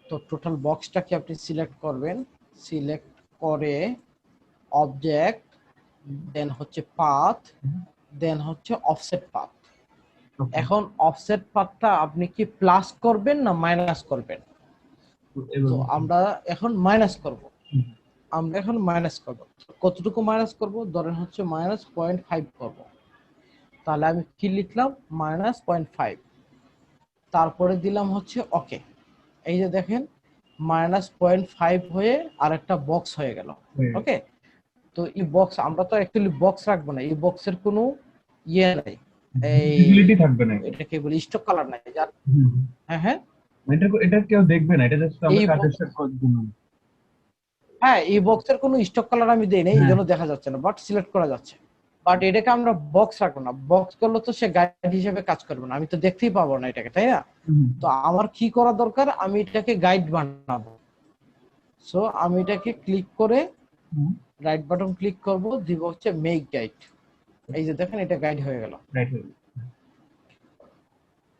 তো টোটাল বক্সটাকে আপনি সিলেক্ট করবেন, সিলেক্ট করে অবজেক্ট, দেন হচ্ছে পাথ, হুম, দেন হচ্ছে অফসেট পাথ। okay, এখন অফসেট পাথটা আপনি কি প্লাস করবেন না মাইনাস করবেন? তো তো এভাবে আমরা এখন মাইনাস করব, হুম, আমরা এখন মাইনাস করব। কতটুকু মাইনাস করব? ধরেন হচ্ছে -0.5 করব। তাহলে আমি কি লিখলাম? -0.5, তারপরে দিলাম হচ্ছে ওকে। এই যে দেখেন -0.5 হয়ে আরেকটা বক্স হয়ে গেল, হয়ে গেল। ওকে? তো এই বক্স আমরা তো অ্যাকচুয়ালি বক্স রাখবো না, এই বক্সের কোনো ইয়ে নাই, এই ভিজিবিলিটি থাকবে না। এটাকে বলি স্টক কালার নাই যার। হুম, হ্যাঁ হ্যাঁ, এটা কেউ দেখবে না, এটা জাস্ট আমরা এই কাজের সাথে করার জন্য। হ্যাঁ এই বক্সের কোনো স্টক কালার আমি দেই নাই, এই হ্যাঁ, জন্য দেখা যাচ্ছে না, বাট সিলেক্ট করা যাচ্ছে। বাট এটাকে আমরা বক্স রাখবো না, বক্স করলে তো সে গাইড হিসেবে কাজ করবে না, আমি তো দেখতেই পাবো না এটাকে, তাই না? হুম, তো আমার কি করা দরকার? আমি এটাকে গাইড বানাবো। সো আমি এটাকে ক্লিক করে হুম, রাইট বাটন ক্লিক করব, দিব হচ্ছে মেক গাইড। এই যে দেখেন এটা গাইড হয়ে গেল। রাইট হয়ে গেল।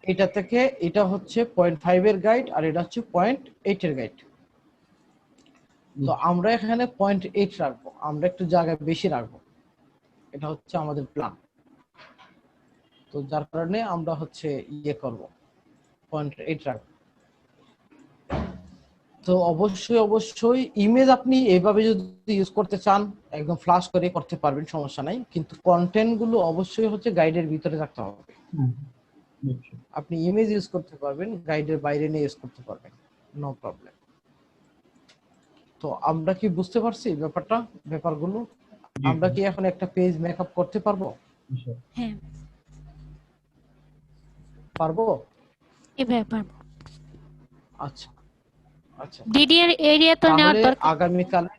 এটা থেকে এটা হচ্ছে 0.5 এর গাইড, আর এটা হচ্ছে 0.8 এর গাইড। তো আমরা এখানে 0.8 রাখবো, আমরা একটু জায়গা বেশি রাখবো, এটা হচ্ছে আমাদের প্ল্যান। তো যার কারণে আমরা হচ্ছে ইয়ে করব, 0.8 রাখবো। তো অবশ্যই অবশ্যই ইমেজ আপনি এইভাবে যদি ইউজ করতে চান একদম ফ্লাশ করে করতে পারবেন, সমস্যা নাই, কিন্তু কন্টেন্ট গুলো অবশ্যই হচ্ছে গাইডের ভিতরে রাখতে হবে। হুম, বুঝছি। আপনি ইমেজ ইউজ করতে পারবেন, গাইডের বাইরে নিয়ে ইউজ করতে পারবেন, নো প্রবলেম। তো আমরা কি বুঝতে পারছি ব্যাপারগুলো? জি, আমরা কি এখন একটা পেজ মেকআপ করতে পারবো? বুঝছি। হ্যাঁ, পারবো? এভাবে পারবো। আচ্ছা আচ্ছা, ডিডিআর এরিয়া তো নেওয়ার তাহলে দরকার আগামীকালে,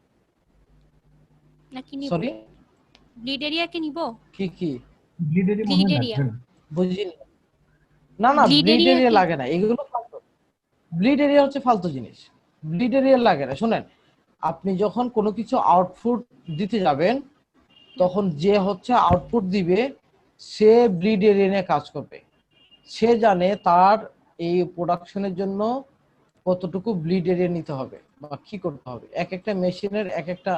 নাকি নিব? সরি গ্রিড এরিয়া কি নিব? কি গ্লিডেরই মনে গ্রিড হয় এরিয়া, লাগবে না। বুঝিনি। না না, গ্রিড ব্লিড এরিয়া এরিয়া কি? লাগে না, এগুলো ফালতু। ব্লিড এরিয়া হচ্ছে ফালতু জিনিস, ব্লিড এরিয়া লাগে না। শুনেন, আপনি যখন কোনো কিছু আউটপুট দিতে যাবেন, তখন যে হচ্ছে আউটপুট দিবে সে ব্লিড এরিয়া নিয়ে কাজ করবে। সে জানে তার এই প্রোডাকশনের জন্য কতটুকু ব্লিড এরিয়া নিতে হবে বা কি করতে হবে। এক একটা মেশিনের এক একটা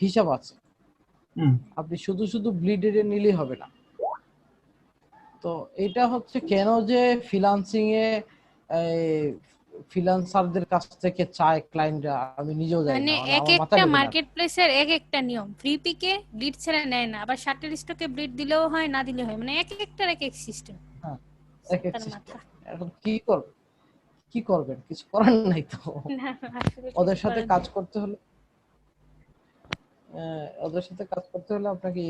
হিসাব আছে, হুম, আপনি শুধু শুধু ব্লিড এরিয়া নিলেই হবে না। তো এটা হচ্ছে কেন যে ফ্রিল্যান্সিং এ ফ্রিল্যান্সারদের কাছ থেকে চায় ক্লায়েন্টরা, আমি নিজেও জানি মানে না, মানে এক আমার মাথা একটা ঢোকে না। মার্কেট প্লেসের এক একটা নিয়ম, ফ্রি পিকে ব্লিড ছাড়া নেয় না, আবার শার্টেল স্টকে ব্লিড দিলেও হয় না দিলেও হয়, মানে এক একটার এক এক সিস্টেম। হ্যাঁ, এক এক তার সিস্টেম। মাথা এখন কি করবেন? কিছু করার নাই তো। না, আসলে কিছু ওদের সাথে করার কাজ নেই। করতে হলে আপনাকে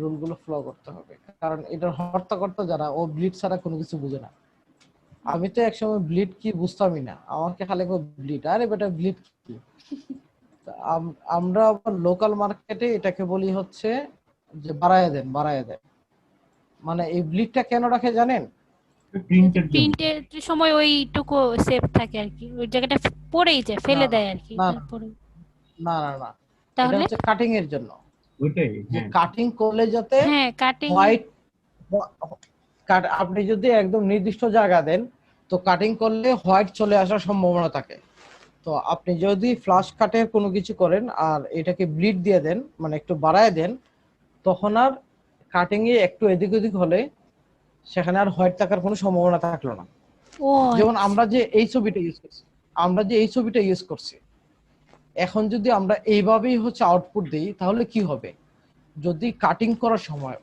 রুল গুলো ফলো করতে হবে, কারণ এটার হর্তাকর্তা যারা, ও ব্লিড ছাড়া কোনো কিছু বুঝে না। আমি তো একসময় ব্লিড কি বুঝতামই না, আমাকে খালি ব্লিড, আরে বেটা ব্লিড কি? তা আমরা লোকাল মার্কেটে এটাকে বলি হচ্ছে যে বাড়ায় দেন। মানে এই ব্লিডটা কেন রাখে জানেন? যাতে প্রিন্টের জন্য। প্রিন্টের সময় ওইটুকু সেভ থাকে আর কি, ওই জায়গাটা পড়েই যায়, না ফেলে না দেয় আর কি না তারপরে। না, এটা তাহলে হচ্ছে কাটিং এর জন্য, ওইটাই, যে হ্যাঁ। কাটিং করলে যাতে হ্যাঁ, কাটিং। হোয়াইট, আপনি যদি একদম নির্দিষ্ট জায়গা দেন, তো কাটিং করলে হোয়াইট চলে আসার সম্ভাবনা থাকে। তো আপনি যদি ফ্লাশ কাটে কোনো কিছু করেন আর এটাকে ব্লিড দিয়ে দেন, মানে একটু বাড়ায় দেন, তখন আর কাটিং এ একটু এদিক ওদিক হলে সেখানে আর হোয়াইট থাকার কোনো সম্ভাবনা থাকলো না। ও যেমন আচ্ছা। আমরা যে এই ছবিটা ইউজ করছি, এখন যদি আমরা এইভাবেই হচ্ছে আউটপুট দিই তাহলে কি হবে? যদি কাটিং করার সময়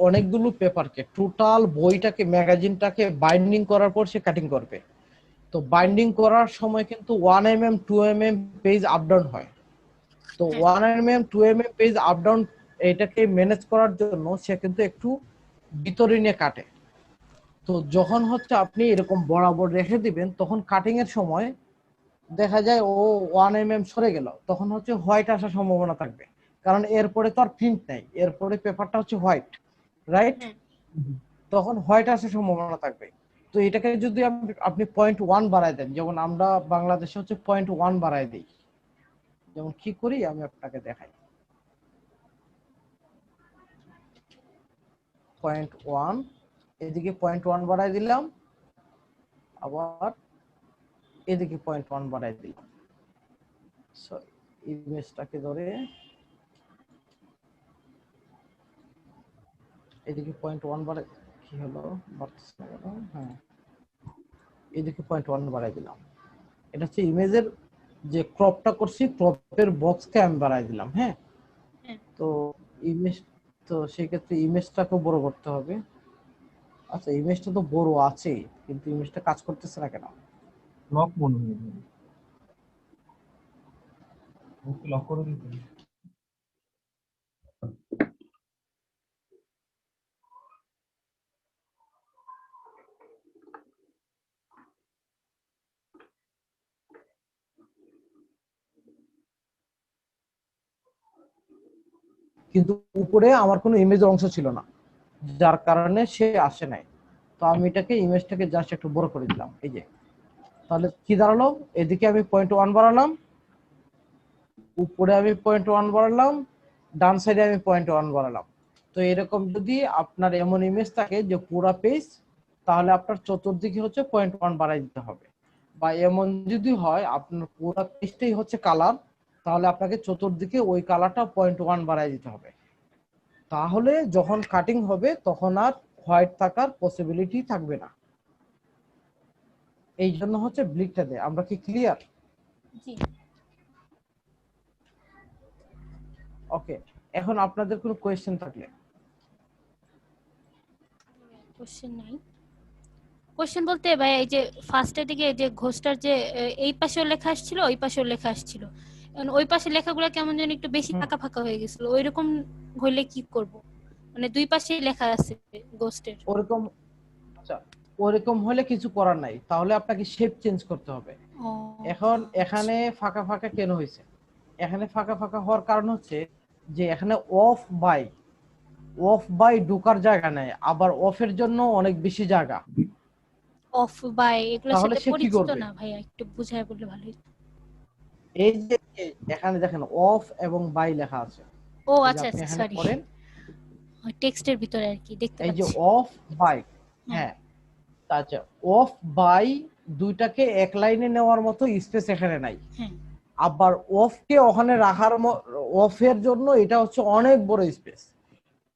অনেকগুলো পেপারকে, টোটাল বইটাকে, ম্যাগাজিনটাকে বাইন্ডিং করার পর সে কাটিং করবে, তো বাইন্ডিং করার সময় কিন্তু 1 mm 2 mm page up down হয়। তো 1 mm 2 mm page up down এটাকে ম্যানেজ করার জন্য সে কিন্তু একটু ভিতরে নিয়ে কাটে। তো যখন হচ্ছে আপনি এরকম বরাবর রেখে দিবেন তখন কাটিং এর সময় দেখা যায় ও 1 mm সরে গেল, তখন হচ্ছে হোয়াইট আসার সম্ভাবনা থাকবে, কারণ এরপরে তো আর প্রিন্ট নাই, এরপরে পেপারটা হচ্ছে হোয়াইট, রাইট? তখন হোয়াইট আসার সম্ভাবনা থাকবে। তো এটাকে যদি আপনি 0.1 বাড়ায় দেন, যেমন আমরা বাংলাদেশে হচ্ছে 0.1 বাড়ায় দিই, যেমন কি করি আমি আপনাকে দেখাই। 0.1, এদিকে 0.1 বাড়ায় দিলাম, আবার এদিকে 0.1 বাড়ায় দিলাম। সরি, ইমেজটাকে ধরে এদিকে 0.1 বাড়ায়, কি হলো বাড়তেছে না কেন? হ্যাঁ, এদিকে 0.1 বাড়ায় দিলাম। এটা হচ্ছে ইমেজের যে ক্রপটা করছি, ক্রপের বক্সকে আমি বাড়ায় দিলাম। হ্যাঁ, তো ইমেজ, তো সেক্ষেত্রে ইমেজটাকেও বড় করতে হবে। আচ্ছা, ইমেজটা তো বড় আছে কিন্তু ইমেজটা কাজ করতেছে না কেন? লক মনে হয়, ওকে লক করে দিতে হবে। কিন্তু উপরে আমার কোনো ইমেজের অংশ ছিল না, যার কারণে সে আসে নাই। তো আমি এটাকে ইমেজটাকে জাস্ট একটু বড় করে দিলাম, এই যে। তাহলে কি দাঁড়ালো? এদিকে আমি 0.1 বাড়ালাম, উপরে আমি 0.1 বাড়ালাম, ডান সাইডে আমি 0.1 বাড়ালাম। তো এরকম যদি আপনার এমন ইমেজ থাকে যে পুরো পেজ, তাহলে আপনার চতুর্দিকে হচ্ছে 0.1 বাড়াই দিতে হবে। বা এমন যদি হয় আপনার পুরো পেজটাই হচ্ছে কালার, তাহলে আপনাকে চতুর্দিকে ওই কালারটা 0.1 বাড়াই দিতে হবে। তাহলে যখন কাটিং হবে তখন আর হোয়াইট থাকার পসিবিলিটি থাকবে না। এই জন্য হচ্ছে ব্লিকটা দেয়। আমরা কি ক্লিয়ার? জি। ওকে, এখন আপনাদের কোনো কোয়েশ্চেন থাকলে। কোশ্চেন নাই। কোশ্চেন বলতে ভাই, এই যে ফার্স্টের দিকে যে ঘোষটার যে এই পাশেও লেখা আসছিল, ওই পাশেও লেখা আসছিল, এখন ওই পাশে লেখাগুলো কেমন যেন একটু বেশি ফাঁকা ফাঁকা হয়ে গেছিল, ওইরকম হইলে কি করব? মানে দুই পাশেই লেখা আছে গোস্টের। ওরকম, আচ্ছা, ওরকম হলে কিছু করার নাই, তাহলে আপনাকে শেপ চেঞ্জ করতে হবে। ও এখন এখানে ফাঁকা ফাঁকা কেন হয়েছে? এখানে ফাঁকা ফাঁকা হওয়ার কারণ হচ্ছে যে এখানে অফ বাই ঢোকার জায়গা নেই, আবার অফের জন্য অনেক বেশি জায়গা। অফ বাই এগুলোর তাহলে সাথে সে কি পরিচিত করবে? না ভাইয়া, একটু বুঝায় বললে ভালো হতো। এই যে এখানে দেখেন অফ এবং বাই লেখা আছে, ও এই যে আচ্ছা আপনি আচ্ছা, এখানে সরি, পড়েন, টেক্সটের ভিতরে আর কি দেখতে এই যে পাচ্ছি। অফ বাই, হ্যাঁ, আচ্ছা, অফ বাই দুইটাকে এক লাইনে নেওয়ার মতো স্পেস এখানে নাই। হ্যাঁ, আবার অফকে ওখানে রাখার অফের জন্য এটা হচ্ছে অনেক বড় স্পেস।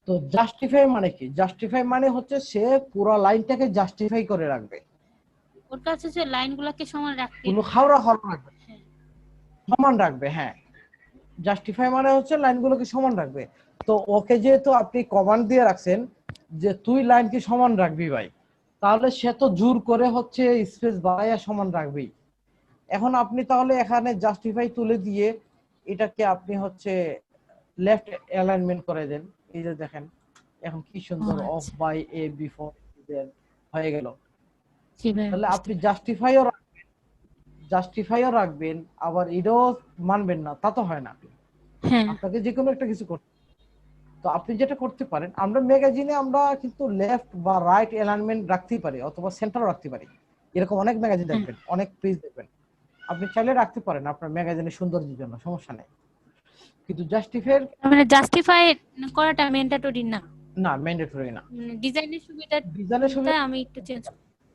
তো জাস্টিফাই মানে কি? জাস্টিফাই মানে হচ্ছে সে পুরো লাইনটাকে জাস্টিফাই করে রাখবে, ওর কাছে যে লাইনগুলোকে সমান রাখতে কোনো খাওয়া রাখবে, হ্যাঁ। সমান রাখবে। হ্যাঁ, জাস্টিফাই মানে হচ্ছে লাইনগুলোকে সমান রাখবে। তো ওকে যেহেতু আপনি কমান্ড দিয়ে রাখছেন যে তুই লাইনকে সমান রাখবি ভাই, তাহলে সে তো জোর করে হচ্ছে স্পেস বাড়াইয়া সমান রাখবেই। এখন আপনি তাহলে এখানে জাস্টিফাই তুলে দিয়ে এটাকে আপনি হচ্ছে লেফট অ্যালাইনমেন্ট করে দেন। এই যে দেখেন এখন কি ও সুন্দর অফ আচ্ছা, বাই এ বিফোর হয়ে গেল। জি ভাই তাহলে বুঝতে আপনি পারছি। জাস্টিফাইও রাখবেন, আবার এটাও মানবেন না, তা তো হয় না। হ্যাঁ, আপনাকে যে কোনো একটা কিছু করতে, তো আপনি যেটা করতে পারেন, আমরা ম্যাগাজিনে আমরা কিন্তু লেফট বা রাইট অ্যালাইনমেন্ট রাখতেই পারি, অথবা সেন্টারও রাখতে পারি। এরকম অনেক ম্যাগাজিন হ্যাঁ, দেখবেন, অনেক পেজ দেখবেন, আপনি চাইলে রাখতে পারেন আপনার ম্যাগাজিনের সৌন্দর্যের জন্য, সমস্যা নেই। কিন্তু জাস্টিফাই তার মানে জাস্টিফাই করাটা ম্যান্ডেটরি না, না, ম্যান্ডেটরি না। মানে ডিজাইনের ডিজাইনের সুবিধাটা সুবিধা, আমি একটু চেঞ্জ।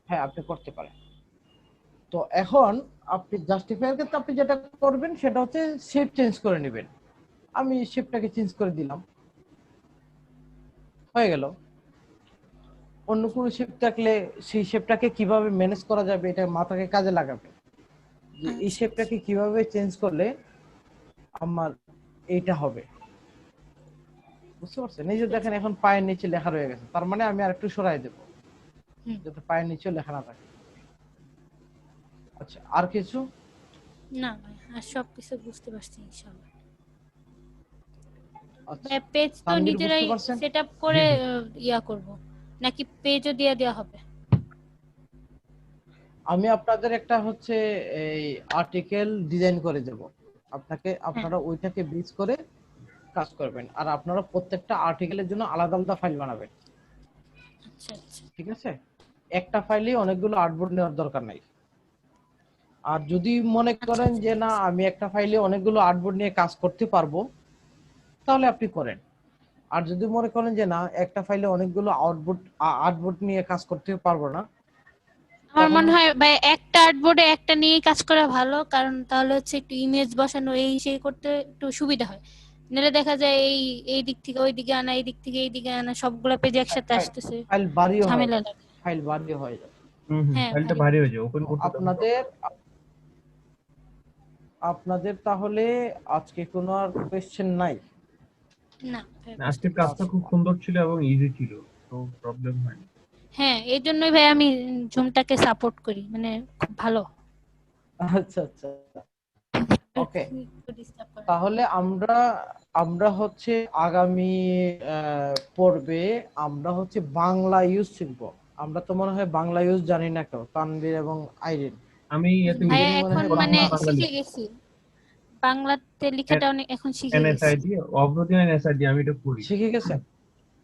হ্যাঁ, আপনি করতে পারেন। তো এখন আপনি জাস্টিফাইয়ের ক্ষেত্রে আপনি যেটা করবেন সেটা হচ্ছে শেপ চেঞ্জ করে নেবেন। আমি শেপটাকে চেঞ্জ করে দিলাম। হয়ে গেল। অন্য কোনো শেপ থাকলে সেই শেপটাকে কিভাবে ম্যানেজ করা যাবে এটা মাথাকে কাজে লাগাবে, যে এই আচ্ছা শেপটাকে কিভাবে চেঞ্জ করলে আমার এইটা হবে। বুঝতে পারছেন? এই যে দেখেন এখন পায়ের নিচে লেখা রয়ে গেছে, তার মানে আমি আরেকটু সরাই দেব হুম। যাতে পায়ের নিচে লেখা না থাকে। আচ্ছা, আর কিছু? না ভাই, আর সবকিছু বুঝতে পারছি ইনশাআল্লাহ। আচ্ছা, ভাই পেজ তো তানভীর বুঝতে নিজেরাই পারছেন? সেটআপ করে ইয়া করব, নাকি পেজও দিয়ে দেওয়া হবে? আমি আপনাদের একটা হচ্ছে এই আর্টিকেল ডিজাইন করে দেব আপনাকে, হ্যাঁ। আপনারা ওইটাকে বেস করে কাজ করবেন, আর আপনারা প্রত্যেকটা আর্টিকেলের জন্য আলাদা আলাদা ফাইল বানাবেন। আচ্ছা আচ্ছা। ঠিক আছে? একটা ফাইলে অনেকগুলো আর্টবোর্ড নেওয়ার দরকার নাই। আর যদি মনে আচ্ছা করেন আচ্ছা যে ঠিক না আছে। আমি একটা ফাইলে অনেকগুলো আর্টবোর্ড নিয়ে কাজ করতে পারবো, তাহলে আপনি করেন। আর যদি মনে করেন যে না একটা ফাইলে অনেকগুলো আর্টবোর্ড নিয়ে কাজ করতে পারবো না, আমার তখন মনে হয় হচ্ছে ভাই একটা আর্টবোর্ডে একটা নিয়েই কাজ করা ভালো, কারণ তাহলে হচ্ছে একটু ইমেজ বসানো এই সেই করতে একটু সুবিধা হয়। নাহলে দেখা যায় এই এই দিক থেকে ওই দিকে আনা, এই দিক থেকে এই দিকে আনা, সবগুলা পেজ একসাথে আসতেছে, ফাইল বাড়িও হয়ে ঝামেলা যাবে, লাগে। ফাইল বাড়িও হয়ে যাবে। হ্যাঁ ফাইলটা ভারী ভারী হয়ে হয়ে যায়। যায়, ওপেন করতে তখন আপনাদের আপনাদের তাহলে আজকে কোনো আর কোয়েশ্চেন নাই? না ভাই, না, বুঝতে আজকের পারছি। কাজটা খুব সুন্দর ছিল এবং ইজি ছিল, তো প্রবলেম হয়নি। হ্যাঁ, এই জন্যই ভাই আমি জুমটাকে সাপোর্ট করি, মানে খুব ভালো। আচ্ছা আচ্ছা, ওকে। একটু ডিস্টার্ব করে। তাহলে আমরা আমরা হচ্ছে আগামী পর্বে আমরা হচ্ছে বাংলা ইউজ শিখবো। আমরা তো মনে হয় বাংলা ইউজ জানি না কেউ, তানভীর এবং আইরিন। আমি এতে ভাই দুজনই মনে এখন হয় মানে বাংলা শিখে গেছি, বাংলাতে লেখাটা অনেক এখন শিখে গেছি। এনএসআইডি, অগ্রদিন এনএসআইডি আমি এটা করি। শিখে গেছেন?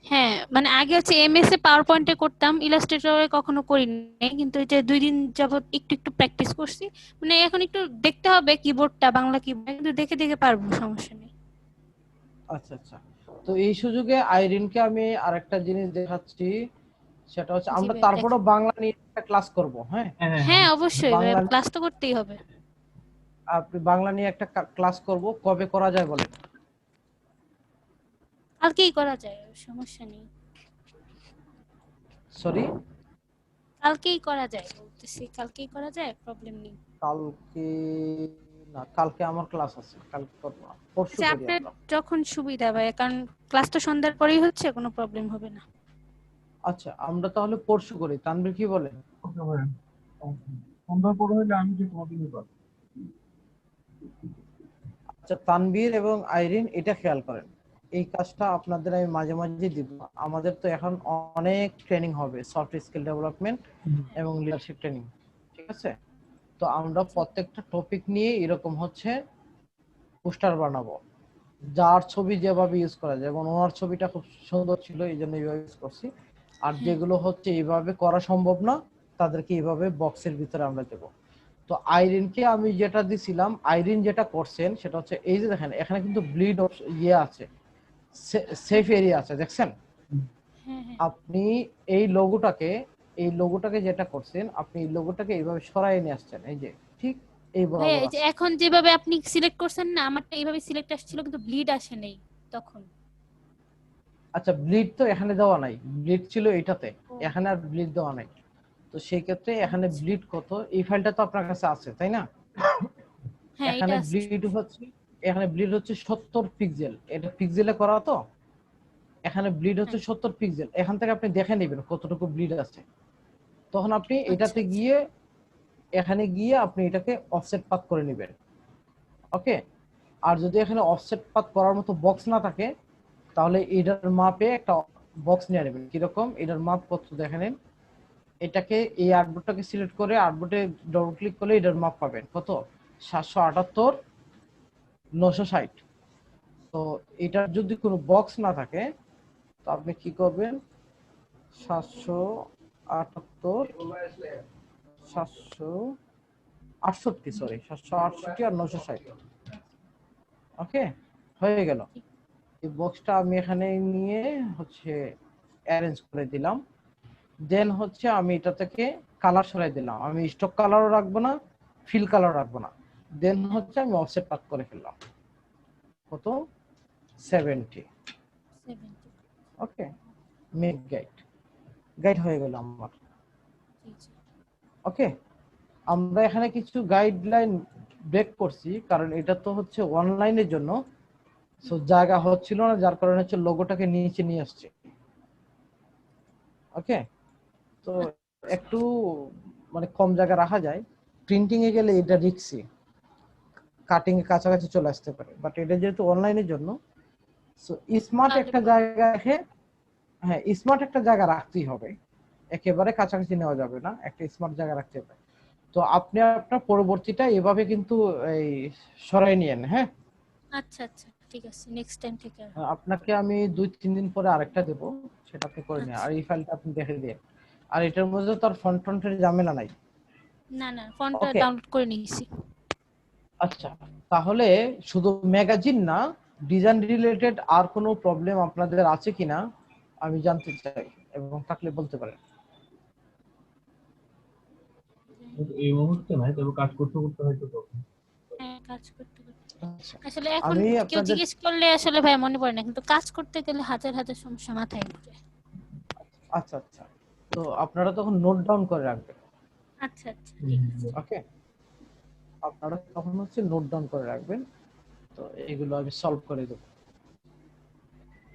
হ্যাঁ, মানে আগে হচ্ছে এমএস এ পাওয়ার পয়েন্টে করতাম, ইলাস্ট্রেটরে কখনো করিনি, কিন্তু এই যে 2 দিন যাবত একটু একটু প্র্যাকটিস করছি। মানে এখন একটু দেখতে হবে কিবোর্ডটা, বাংলা কিবোর্ড, কিন্তু দেখে দেখে পারবো, সমস্যা নেই। আচ্ছা আচ্ছা, তো এই সুযোগে আইরিনকে আমি আরেকটা জিনিস দেখাচ্ছি, সেটা হচ্ছে জি আমরা ভাই তারপরও দেখেন। বাংলা নিয়ে একটা ক্লাস করব। হ্যাঁ, হ্যাঁ হ্যাঁ হ্যাঁ অবশ্যই। অবশ্যই ভাই, বাংলা ক্লাস তো করতেই হবে। আপনি বাংলা নিয়ে একটা ক্লাস করব, কবে করা যায় বলেন? কালকেই করা যায়, সমস্যা নেই। সরি, কালকেই করা যায় বলতেছি, কালকেই করা যায়, প্রবলেম নেই। কালকে না, কালকে আমার ক্লাস আছে, কালকে করব না, পরশু আচ্ছা, করি আপনার আমরা। যখন সুবিধা ভাই, কারণ ক্লাস তো সন্ধ্যার পরেই হচ্ছে, কোনো প্রবলেম হবে না। আচ্ছা, আমরা তাহলে পরশু করি, তানভীর কি বলেন? ওকে ভাই, সন্ধ্যার পর হলে আমি যে কোনো দিনই পারবো। আচ্ছা, তানভীর এবং আইরিন এটা খেয়াল করেন, এই কাজটা আপনাদের আমি মাঝে মাঝে দিব। আমাদের তো এখন অনেক ট্রেনিং হবে, সফট স্কিল ডেভেলপমেন্ট এবং লিডারশিপ ট্রেনিং। ঠিক আছে? তো আমরা জি। প্রত্যেকটা টপিক নিয়ে এরকম হচ্ছে পোস্টার বানাবো, যার ছবি যেভাবে ইউজ করা যায়, যেমন ওনার ছবিটা খুব সুন্দর ছিল এই জন্য এইভাবে ইউজ করছি। আর হ্যাঁ। যেগুলো হচ্ছে এইভাবে করা সম্ভব না, তাদেরকে এইভাবে বক্সের ভিতরে আমরা দেবো। তো আইরিনকে আমি যেটা দিছিলাম, আইরিন যেটা করছেন সেটা হচ্ছে এই যে দেখেন এখানে কিন্তু ব্লিড ইয়ে আছে, সেফ এরিয়া আছে, দেখছেন? হ্যাঁ হ্যাঁ আপনি এই লোগোটাকে যেটা করছেন, আপনি এই লোগোটাকে এইভাবে সরাই নিয়ে আসছেন, এই যে ঠিক এই ভাই, বরাবর এই যে আছে। এখন যেভাবে আপনি সিলেক্ট করছেন না, আমারটা এইভাবে সিলেক্ট আসছিল, কিন্তু ব্লিড আসে নাই তখন। আচ্ছা, ব্লিড তো এখানে দেওয়া নাই, ব্লিড ছিল এটাতে, ও এখানে আর ব্লিড দেওয়া নাই। তো সেই ক্ষেত্রে এখানে আচ্ছা। ব্লিড কত, এই ফাইলটা তো আপনার কাছে আছে তাই না? হ্যাঁ, এটা এখানে আছে ব্লিড সমস্যা নেই। হচ্ছে এখানে ব্লিড হচ্ছে 70 পিক্সেল, এটা পিক্সেলে করা তো। এখানে ব্লিড হচ্ছে হ্যাঁ। 70 পিক্সেল, এখান থেকে আপনি দেখে নেবেন কতটুকু ব্লিড আছে। তখন আপনি আচ্ছা এটাতে আচ্ছা। গিয়ে এখানে গিয়ে আপনি এটাকে অফসেট পাথ করে নেবেন। ওকে। আর যদি এখানে অফসেট পাথ করার মতো বক্স না থাকে, তাহলে এটার মাপে একটা বক্স নিয়ে নেবেন। কিরকম এটার মাপ কত দেখে নেন, এটাকে এই আর্টবোর্ডটাকে সিলেক্ট করে আর্টবোর্ডে ডবল ক্লিক করলে এটার মাপ পাবেন কত, 778 960। তো এটার যদি কোনো বক্স না থাকে, তো আপনি কি করবেন, 778 768, সরি 768 আর 960। ওকে, হয়ে গেল। এই বক্সটা আমি এখানে নিয়ে হচ্ছে অ্যারেঞ্জ করে দিলাম। দেন হচ্ছে আমি এটা থেকে কালার সরাই দিলাম, আমি স্টক কালারও রাখবো না, ফিল কালার রাখবো না। দেন হচ্ছে আমি অফসেট পাথ করে ফেললাম কত, 70। 70। ওকে, মেক গাইড হয়ে গেল আমার। জি জি। ওকে, আমরা এখানে কিছু গাইডলাইন ব্রেক করছি কারণ এটা তো হচ্ছে অনলাইনের জন্য, সো জায়গা হচ্ছিল না, যার কারণে হচ্ছে লোগোটাকে নিচে নিয়ে আসছে। ওকে, তো একটু মানে কম জায়গা রাখা যায়। প্রিন্টিং এ গেলে এটা রিস্কি, কাটিং এর কাছাকাছি চলে আসতে পারে, বাট এটা যেহেতু অনলাইনের জন্য, সো স্মার্ট তাহলে একটা জায়গা রেখে, হ্যাঁ স্মার্ট একটা জায়গা রাখতেই হবে, একেবারে কাছাকাছি নেওয়া যাবে না, একটা স্মার্ট জায়গা রাখতে হবে। তো আপনি আপনার পরবর্তীটা এভাবে কিন্তু এই সরাই নিয়েন। হ্যাঁ, আচ্ছা আচ্ছা ঠিক আছে, নেক্সট টাইম থেকে আর হবে না। আপনাকে আমি 2-3 দিন পরে আরেকটা দেব, সেটা আপনি করে নিন, আচ্ছা। আর এই ফাইলটা আপনি দেখে দিন। আর এটার মধ্যে তো আর ফন্ট টন্টের ঝামেলা নাই। না না, ফন্টটা ওকে, ডাউনলোড করে নিয়েছি। আচ্ছা, তাহলে শুধু ম্যাগাজিন না, ডিজাইন রিলেটেড আর কোনো প্রবলেম আপনাদের আছে কিনা আমি জানতে চাই, এবং থাকলে বলতে পারেন। এই মুহূর্তে নাই, তবে কাজ করতে করতে হয়তো তখন। হ্যাঁ, কাজ করতে করতে আচ্ছা, আসলে এখন আমি কেউ আপনাদের, জিজ্ঞেস করলে আসলে ভাই মনে পড়ে না, কিন্তু কাজ করতে গেলে হাজার হাজার সমস্যা মাথায় ঘুরে। আচ্ছা আচ্ছা, তো আপনারা তখন নোট ডাউন করে রাখবেন। আচ্ছা আচ্ছা ঠিক আছে। ওকে, আপনারা তখন হচ্ছে নোট ডাউন করে রাখবেন, তো এগুলো আমি সলভ করে দেবো।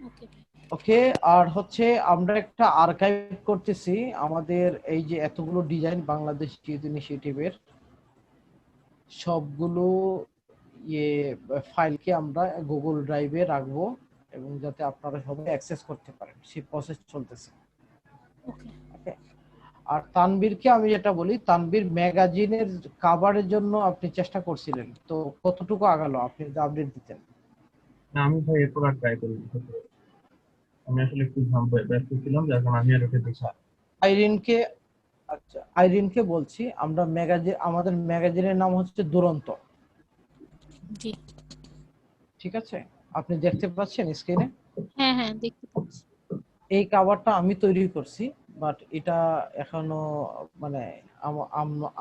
ওকে ভাই। ওকে, আর হচ্ছে আমরা একটা আর্কাইভ করতেছি আমাদের এই যে এতগুলো ডিজাইন বাংলাদেশ ইউথ ইনিশিয়েটিভের সবগুলো ইয়ে ফাইলকে আমরা গুগল ড্রাইভে রাখবো, এবং যাতে আপনারা সবাই অ্যাক্সেস করতে পারেন, সেই প্রসেস চলতেছে। ওকে। ওকে, আর তানবীরকে আমি যেটা বলি, তানবীর ম্যাগাজিনের কভারের জন্য আপনি চেষ্টা করছিলেন, তো কতটুকু আগালো, আপনি যদি আপডেট দিতেন। না, আমি ভাই এরপর আর ট্রাই করিনি। আমি আসলে একটু ব্যস্ত ছিলাম, যার কারণে আমি আর ওটা দেখি। আইরিনকে, আচ্ছা আইরিনকে বলছি, আমরা ম্যাগাজিন, আমাদের ম্যাগাজিনের নাম হচ্ছে দুরন্ত। জি। ঠিক আছে, আপনি দেখতে পাচ্ছেন স্ক্রিনে, হ্যাঁ হ্যাঁ দেখতে পাচ্ছি। এই কভারটা আমি তৈরি করছি, বাট এটা এখনো মানে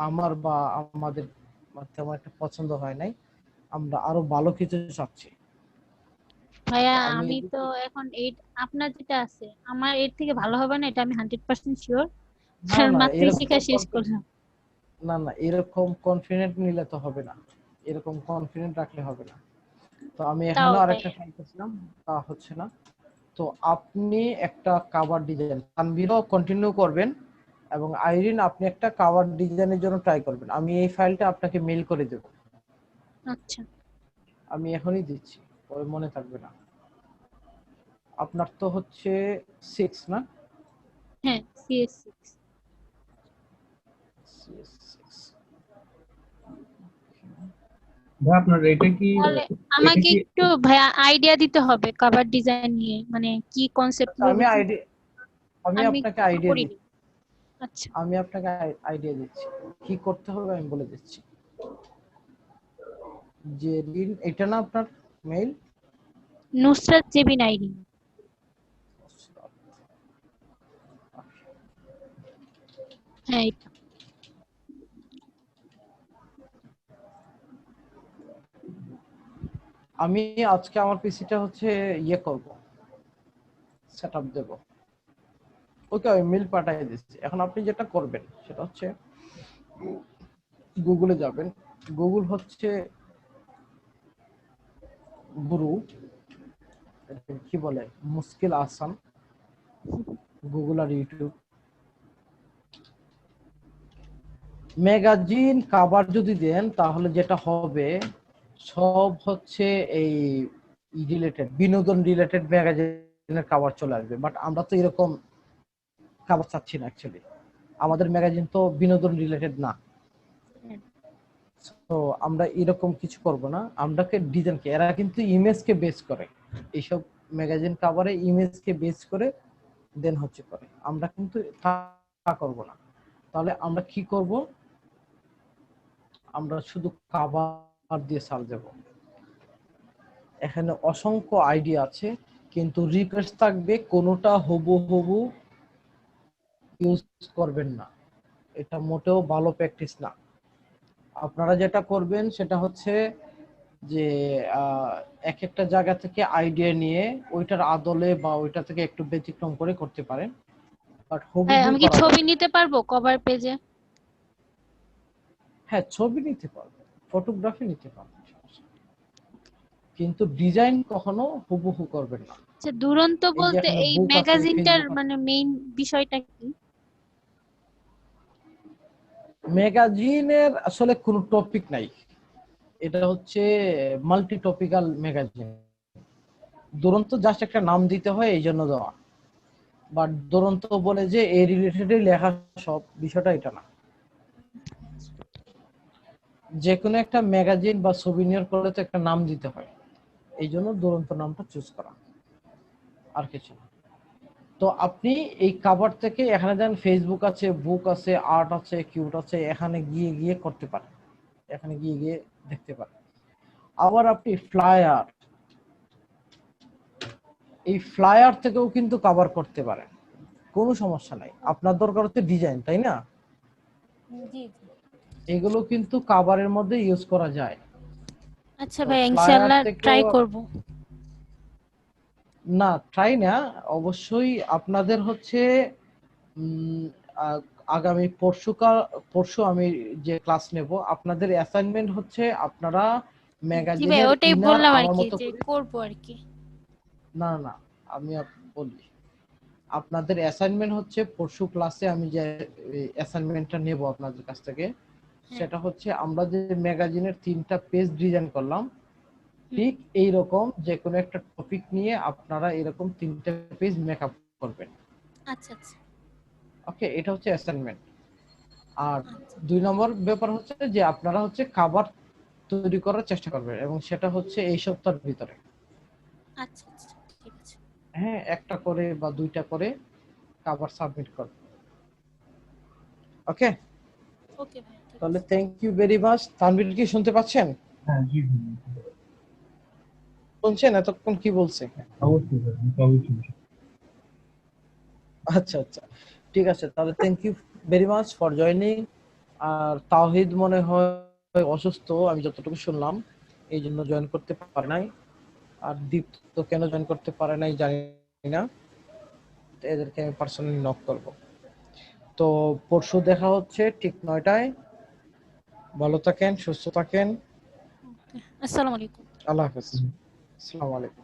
আমার বা আমাদের তেমন একটা পছন্দ হয় নাই, আমরা আরো ভালো কিছু চাচ্ছি। ভাইয়া আমি আমি তো এখন এই আপনার যেটা আছে আমার এর থেকে ভালো হবে না, এটা আমি 100% শিওর। না কারণ না মাত্রই এরকম শিখা শেষ করলাম। না না এরকম কনফিডেন্ট নিলে তো হবে না, এরকম কনফিডেন্ট রাখলে হবে না। তো আমি তাও এখানেও আরেকটা ভাইয়া। ট্রাই করছিলাম, তা হচ্ছে না। তো আপনি একটা কাভার ডিজাইন, তানভীরও কন্টিনিউ করবেন, এবং আইরিন আপনি একটা কাভার ডিজাইনের জন্য ট্রাই করবেন। আমি এই ফাইলটা আপনাকে মেইল করে দেব, আচ্ছা। আমি এখনই দিচ্ছি, পরে মনে থাকবে না। আপনার তো হচ্ছে 6 না? হ্যাঁ CS6। ভাই আপনার এটা কি, তাহলে এটা আমাকে কি একটু ভাইয়া আইডিয়া দিতে হবে কভার ডিজাইন নিয়ে, মানে কি কনসেপ্ট আচ্ছা, বলবো কি। আমি আমি আপনাকে কখনো আইডিয়া করিনি। দিচ্ছি, আচ্ছা। আমি আপনাকে আইডিয়া দিচ্ছি কি করতে হবে, আমি বলে দিচ্ছি। যে এটা না আপনার মেইল, নুসরাত জেবিন আইডি। হ্যাঁ এটা। আমি আজকে আমার পিসিটা হচ্ছে ইয়ে করব, সেটআপ দেব। ওকে, আমি মেইল পাঠিয়ে দিচ্ছি। এখন আপনি যেটা করবেন সেটা হচ্ছে গুগলে যাবেন, গুগল হচ্ছে গুরু, কি বলে মুশকিল আসান, গুগল আর ইউটিউব, ম্যাগাজিন কভার যদি দেন তাহলে যেটা হবে সব হচ্ছে এই রিলেটেড, বিনোদন রিলেটেড ম্যাগাজিনের কভার চলে আসবে, বাট আমরা তো এরকম কভার চাচ্ছি না অ্যাকচুয়ালি, আমাদের ম্যাগাজিন তো বিনোদন রিলেটেড না। তো আমরা এরকম কিছু করব না, আমরাকে ডিজাইনকে, এরা কিন্তু ইমেজকে বেস করে, এইসব ম্যাগাজিন কভারে ইমেজকে বেস করে দেন হচ্ছে করে, আমরা কিন্তু তা করব না। তাহলে আমরা কি করব, আমরা শুধু কভার দিয়ে সাল দেব। এখানে অসংখ্য আইডিয়া আছে, কিন্তু রিকোয়েস্ট থাকবে কোনোটা হুবহু ইউজ করবেন না, এটা মোটেও ভালো প্র্যাকটিস না। আপনারা যেটা করবেন সেটা হচ্ছে যে এক একটা জায়গা থেকে আইডিয়া নিয়ে ওইটার আদলে বা ওইটা থেকে একটু ব্যতিক্রম করে করতে পারেন, বাট হ্যাঁ, হুবহু আমি কি করা ছবি যাবে না। নিতে পারবো কভার পেজে? হ্যাঁ, ছবি নিতে পারবেন, ফটোগ্রাফি নিতে পারবেন, সমস্যা নেই। কিন্তু ডিজাইন কখনো হুবহু করবেন না। আচ্ছা, দুরন্ত এই যে বলতে এখানে এই বুক আছে, ম্যাগাজিনটার ফেসবুক আছে। মানে মেইন বিষয়টা কি? ম্যাগাজিনের আসলে কোনো টপিক নাই, এটা হচ্ছে মাল্টি টপিক্যাল ম্যাগাজিন। দুরন্ত জাস্ট একটা নাম দিতে হয় এই জন্য দেওয়া, বাট দুরন্ত বলে যে এই রিলেটেডই লেখা সব, বিষয়টা এটা না। যে কোনো একটা ম্যাগাজিন বা সোভিনিয়ার করলে তো একটা নাম দিতে হয়, এই জন্য দুরন্ত নামটা চুজ করা, আর কিছু না। তো আপনি এই কাভার থেকে এখানে দেন ফেসবুক আছে, বুক আছে, আর্ট আছে, কিউট আছে, এখানে গিয়ে গিয়ে করতে পারেন, এখানে গিয়ে গিয়ে দেখতে পারেন। আবার আপনি ফ্লায়ার, এই ফ্লায়ার থেকেও কিন্তু কভার করতে পারেন, কোনো সমস্যা নাই। আপনার দরকার হচ্ছে ডিজাইন, তাই না? জি জি। এগুলো কিন্তু কভারের মধ্যে ইউজ করা যায়। আচ্ছা তো ভাই, ফ্লায়ার ইনশাআল্লাহ থেকেও, ট্রাই করব। না ট্রাই না, অবশ্যই আপনাদের হচ্ছে উম, আগামী পরশু আমি যে ক্লাস নেব, আপনাদের অ্যাসাইনমেন্ট হচ্ছে আপনারা জি ভাই, ম্যাগাজিনের ওটাই ইনার বললাম আর আমার কি মতো যে করে, করব আর কি। না না, আমি বলি, আপনাদের অ্যাসাইনমেন্ট হচ্ছে পরশু ক্লাসে আমি যে অ্যাসাইনমেন্টটা নেব আপনাদের কাছ থেকে, হ্যাঁ। সেটা হচ্ছে আমরা যে ম্যাগাজিনের 3টা পেজ ডিজাইন করলাম, হুম। ঠিক এইরকম যে কোনো একটা টপিক নিয়ে আপনারা এরকম 3টা পেজ মেকআপ করবেন। আচ্ছা আচ্ছা ওকে, এটা হচ্ছে অ্যাসাইনমেন্ট। আর আচ্ছা 2 নম্বর ব্যাপার হচ্ছে যে আপনারা হচ্ছে খাবার তৈরি করার চেষ্টা করবেন, এবং সেটা হচ্ছে এই সপ্তাহের ভিতরে। আচ্ছা আচ্ছা, ঠিক আছে। হ্যাঁ, একটা করে বা 2টা করে খাবার সাবমিট করবেন। ওকে, ওকে ভাই, ঠিক তাহলে আছে। Thank you very much. Tanvir কি শুনতে পাচ্ছেন? হ্যাঁ, জি জি, শুনছেন এতক্ষণ কি বলছে? অবশ্যই স্যার, অবশ্যই। আচ্ছা আচ্ছা, ঠিক আছে, তাহলে thank you very much for joining. আর তাওহিদ মনে হয় অসুস্থ, আমি যতটুকু শুনলাম, এই জন্য জয়েন করতে পারে নাই। আর দীপ তো কেন জয়েন করতে পারে নাই জানি না, তো এদেরকে আমি পার্সোনালি নক করব। তো পরশু দেখা হচ্ছে ঠিক 9টায়। ভালো থাকেন, সুস্থ থাকেন। আসসালামু আলাইকুম। আল্লাহ হাফেজ। আসসালামু আলাইকুম।